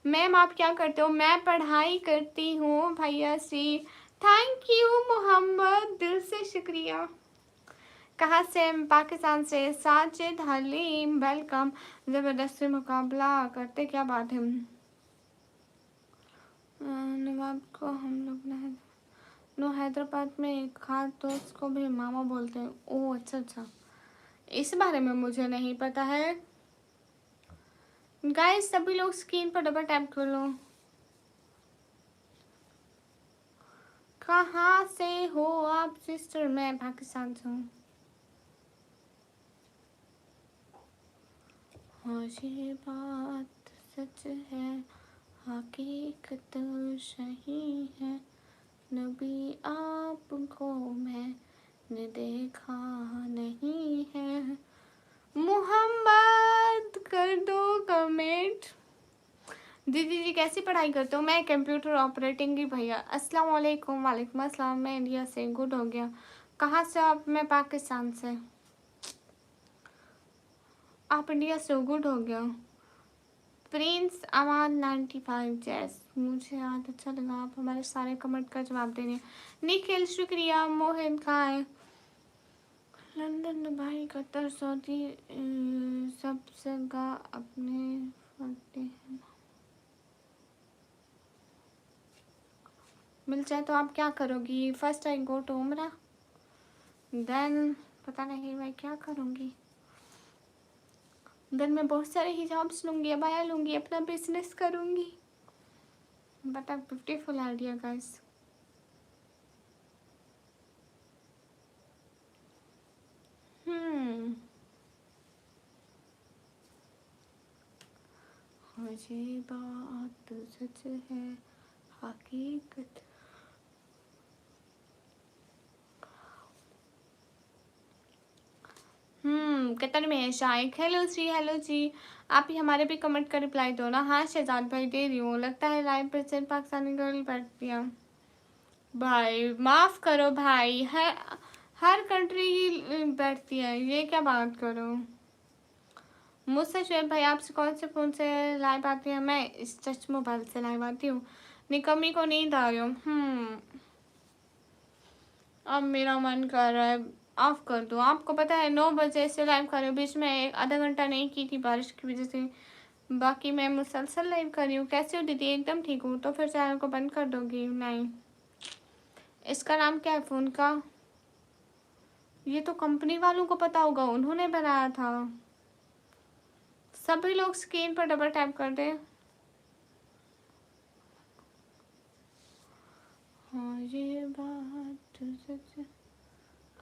मैम आप क्या करते हो? मैं पढ़ाई करती हूँ भैया सी। थैंक यू मोहम्मद, दिल से शुक्रिया। कहाँ से? पाकिस्तान से। साजिद हलीम वेलकम। ज़बरदस्ती मुकाबला करते, क्या बात है। नवाब को हम लोग नो हैदराबाद में एक खास दोस्त को भी मामा बोलते हैं। ओह अच्छा अच्छा, इस बारे में मुझे नहीं पता है। गाइस सभी लोग स्क्रीन पर डबल टैप कर लो। कहाँ से हो आप सिस्टर? मैं पाकिस्तान से हूँ। हाँ ये बात सच है, हकीकत सही है, नबी आपको मैंने देखा नहीं है। मोहम्मद कर दो कमेंट। दीदी जी कैसी पढ़ाई करते हो? मैं कंप्यूटर ऑपरेटिंग की भैया। अस्सलाम वालेकुम। वालेकुम अस्सलाम। मैं इंडिया से। गुड हो गया। कहाँ से आप? मैं पाकिस्तान से। आप इंडिया से हो, गुड हो गया। प्रिंस अमान 95 जैस, मुझे याद अच्छा लगा। आप हमारे सारे कमेंट का जवाब दे रहे हैं। निखिल शुक्रिया। मोहित कहाँ है? लंदन, दुबई, कतर, सऊदी सब जगह अपने फटे हैं। मिल जाए तो आप क्या करोगी? फर्स्ट आई गो टू उम्रा, देन पता नहीं मैं क्या करूँगी। देन मैं बहुत सारे हिजाब्स लूँगी, अबाया लूँगी, अपना बिजनेस करूँगी। But a beautiful idea guys. ये बात सच है, हकीकत। कतर में है शाइक। हेलो जी, हेलो जी। आप ही हमारे भी कमेंट का रिप्लाई दो ना। हाँ शहजाद भाई दे रही हूँ। लगता है लाइव प्रेजेंट पाकिस्तानी गर्ल बैठती है। भाई माफ करो भाई, हर कंट्री की बैठती है, ये क्या बात करो। मुझसे शुएब भाई आपसे कौन से फ़ोन से लाइव आती है? मैं इस टच मोबाइल से लाइव आती हूँ। निकम्मी को नींद आ रही हूँ। अब मेरा मन कर रहा है ऑफ कर दूँ। आपको पता है 9 बजे से लाइव कर रही हूँ, बीच में एक आधा घंटा नहीं की थी बारिश की वजह से। बाकी मैं मुसलसल लाइव कर रही हूँ। कैसे हो दीदी? एकदम ठीक हूँ। तो फिर चैनल को बंद कर दोगी? नहीं। इसका नाम क्या है फ़ोन का? ये तो कंपनी वालों को पता होगा, उन्होंने बनाया था। सभी लोग स्क्रीन पर डबल टैप कर दें। हाँ ये बात सच है।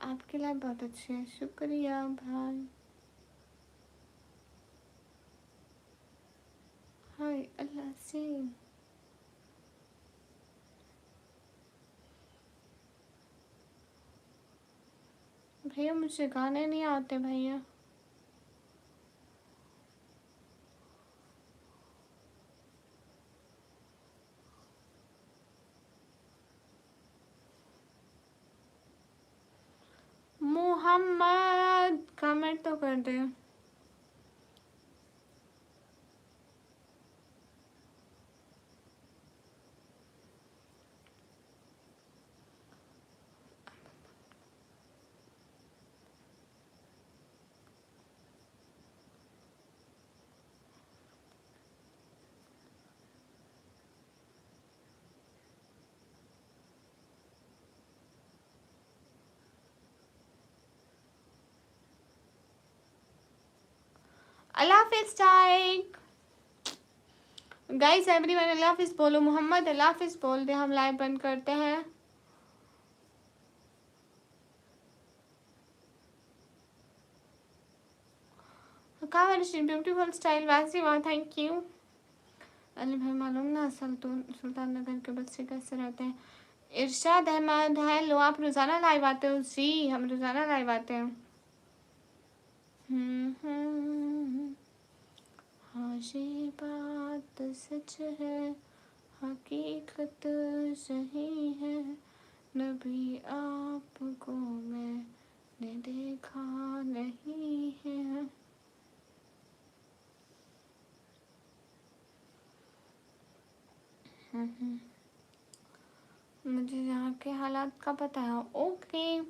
आपकी लाइफ बहुत अच्छी है, शुक्रिया भाई। हाय अल्लाह से। भैया मुझे गाने नहीं आते भैया। मोहम्मद कमेंट तो कर दे। अल्लाह हाफिज टाइक। गाइस एवरीवन अल्लाह हाफिज बोलो। मोहम्मद अल्लाह हाफिज बोल दे। हम लाइव बंद करते हैं। ब्यूटीफुल स्टाइल वैसी वहाँ, थैंक यू। अली भाई मालूम ना सुल्तान नगर के बच्चे कैसे रहते हैं? इरशाद अहमद हेलो। आप रोज़ाना लाइव आते हो? जी हम रोज़ाना लाइव आते हैं। हाँ ये बात सच है, हकीकत सही है। नबी आपको मैंने देखा नहीं है। मुझे यहाँ के हालात का पता है। ओके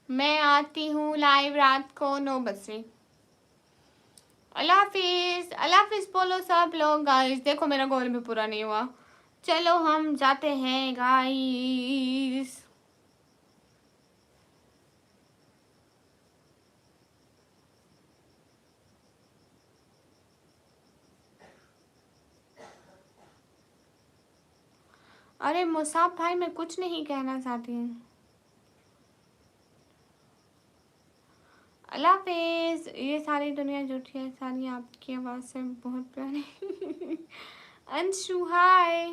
मैं आती हूँ लाइव रात को 9 बजे। अल्लाह हाफिज। अल्लाह हाफिज बोलो सब लोग। गाइस देखो मेरा गोल भी पूरा नहीं हुआ। चलो हम जाते हैं गाइस। अरे मुसाफ भाई मैं कुछ नहीं कहना चाहती हूँ। अल्लाह हाफिज। ये सारी दुनिया झूठी है, सारी आपकी आवाज़ से बहुत प्यारी। अंशु हाय।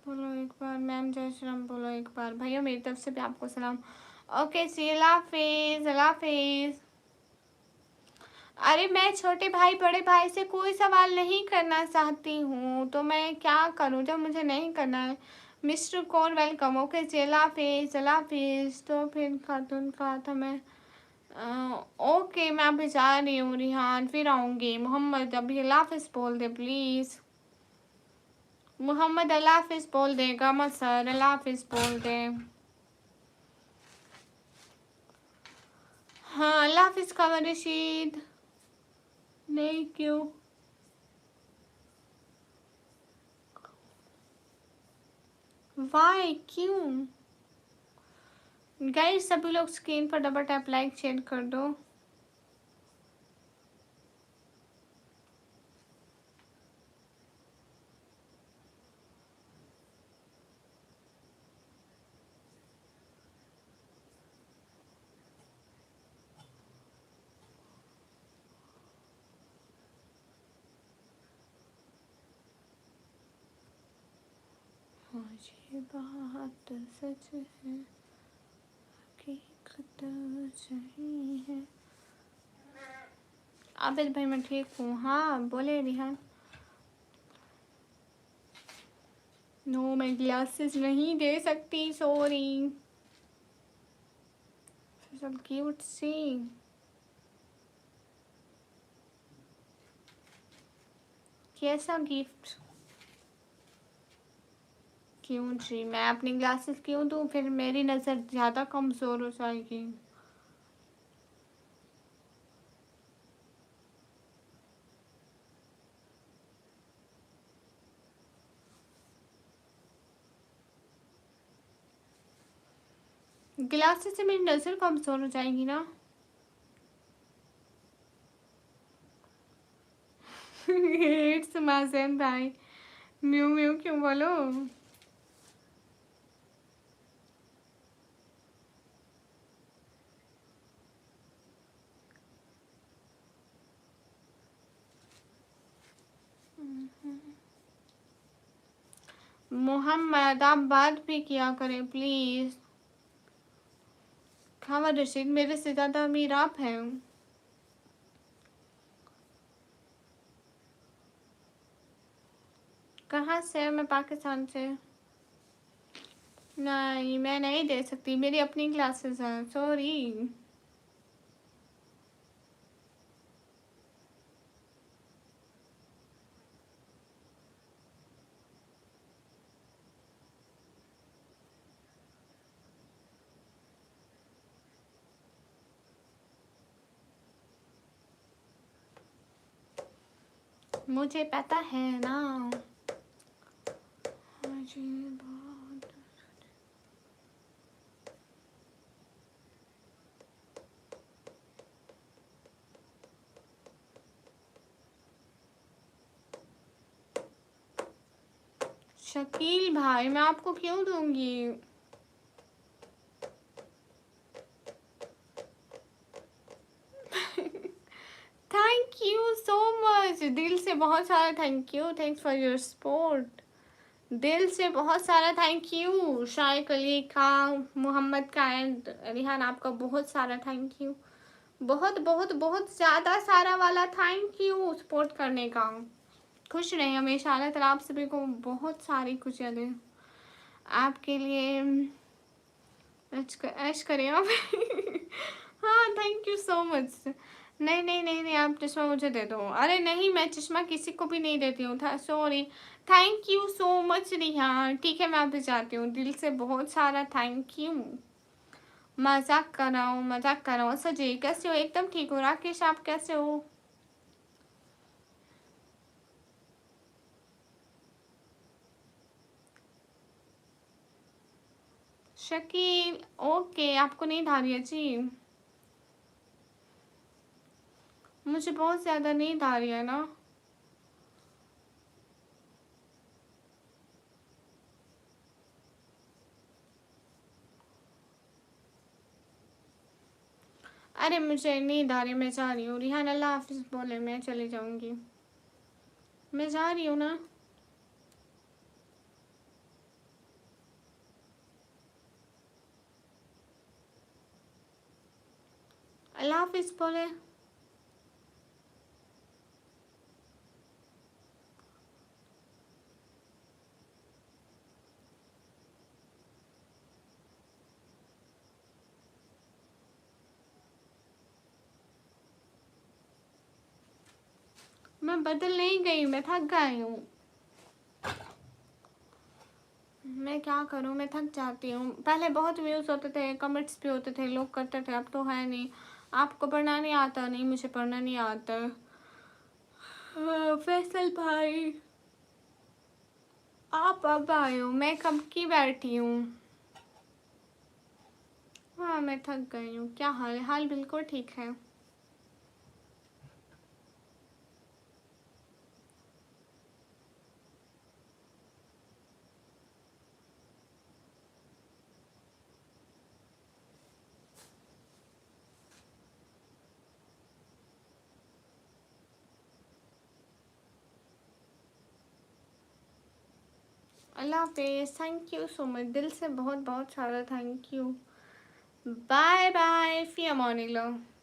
बोलो एक बार, मैम जय श्री राम बोलो एक बार, भैया मेरी तरफ से भी आपको सलाम। ओके सी, अल्लाह हाफिज, अल्लाह हाफिज। अरे मैं छोटे भाई बड़े भाई से कोई सवाल नहीं करना चाहती हूँ, तो मैं क्या करूँ जब मुझे नहीं करना है। मिस्टर कौन वेलकम, ओके जी, अल्लाह हाफिज, अल्लाह हाफिज। तो फिर खातून कहा था मैं, ओके मैं अभी जा रही हूँ रिहान, फिर आऊँगी। मोहम्मद अभी अल्लाह हाफिज बोल दे प्लीज़। मोहम्मद अल्लाह हाफिज बोल दे, गमत सर अल्लाह हाफिज बोल दे। हाँ अल्लाह हाफिज कमर रशीद। नहीं क्यों, वाई क्यों? गाइस सभी लोग स्क्रीन पर डबल टैप लाइक शेयर कर दो। आज ये बात सच है, हकीकत सही है। आबिद भाई मैं ठीक हूँ, हाँ बोले रिहान। नो मैं ग्लासेस नहीं दे सकती, सॉरी। सब क्यूट सी। कैसा गिफ्ट? क्यों जी, मैं अपनी ग्लासेस क्यों दूँ, फिर मेरी नज़र ज़्यादा कमज़ोर हो जाएगी। ग्लासेस से मेरी नज़र कमज़ोर हो जाएगी ना। इट्स माज़न भाई, म्यू म्यू क्यों बोलो? मोहम्मद आप बात भी किया करें प्लीज़। खावा रशीद मेरे से ज़्यादा अमीर आप हैं। कहाँ से? मैं पाकिस्तान से। नहीं मैं नहीं दे सकती, मेरी अपनी क्लासेस हैं, सॉरी। मुझे पता है ना। मुझे बहुत शकील भाई मैं आपको क्यों दूंगी? थैंक यू सो मच, दिल से बहुत सारा thank you, thanks for your support. दिल से बहुत सारा थैंक यू शाइक अली का, मोहम्मद का एंड रिहान, आपका बहुत सारा थैंक यू। बहुत बहुत बहुत ज़्यादा सारा वाला थैंक यू सपोर्ट करने का। खुश रहें हमेशा, अल्लाह ताला आप सभी को बहुत सारी खुशियाँ दें। आपके लिए ऐश करें आप। हाँ थैंक यू सो मच। नहीं नहीं नहीं नहीं, आप चश्मा मुझे दे दो। अरे नहीं मैं चश्मा किसी को भी नहीं देती हूँ, था sorry. Thank you so much Rihan, ठीक है मैं अभी जाती हूँ, दिल से बहुत सारा थैंक यू। मजाक कर रहा हूँ, मजाक कर रहा हूँ। सजी कैसे हो? एकदम ठीक हो। राकेश आप कैसे हो? शकील ओके, आपको नहीं आ रही है जी? मुझे बहुत ज़्यादा नींद आ रही है ना। अरे मुझे नींद आ रही, मैं जा रही हूँ। रिहान अल्लाह हाफिज़ बोले, मैं चली जाऊँगी, मैं जा रही हूँ ना। अल्लाह हाफिज़ बोले। मैं बदल नहीं गई, मैं थक गई हूँ। मैं क्या करूँ, मैं थक जाती हूँ। पहले बहुत व्यूज़ होते थे, कमेंट्स भी होते थे, लोग करते थे, अब तो है नहीं। आपको पढ़ना नहीं आता? नहीं, मुझे पढ़ना नहीं आता। हाँ, फैसल भाई आप अब आए हो, मैं कब की बैठी हूँ। हाँ, मैं थक गई हूँ। क्या हाल है? हाल बिल्कुल ठीक है। अल्लाह हाफिज़। थैंक यू सो मच, दिल से बहुत बहुत सारा थैंक यू। बाय बाय, फ़ी अमानिल्लाह।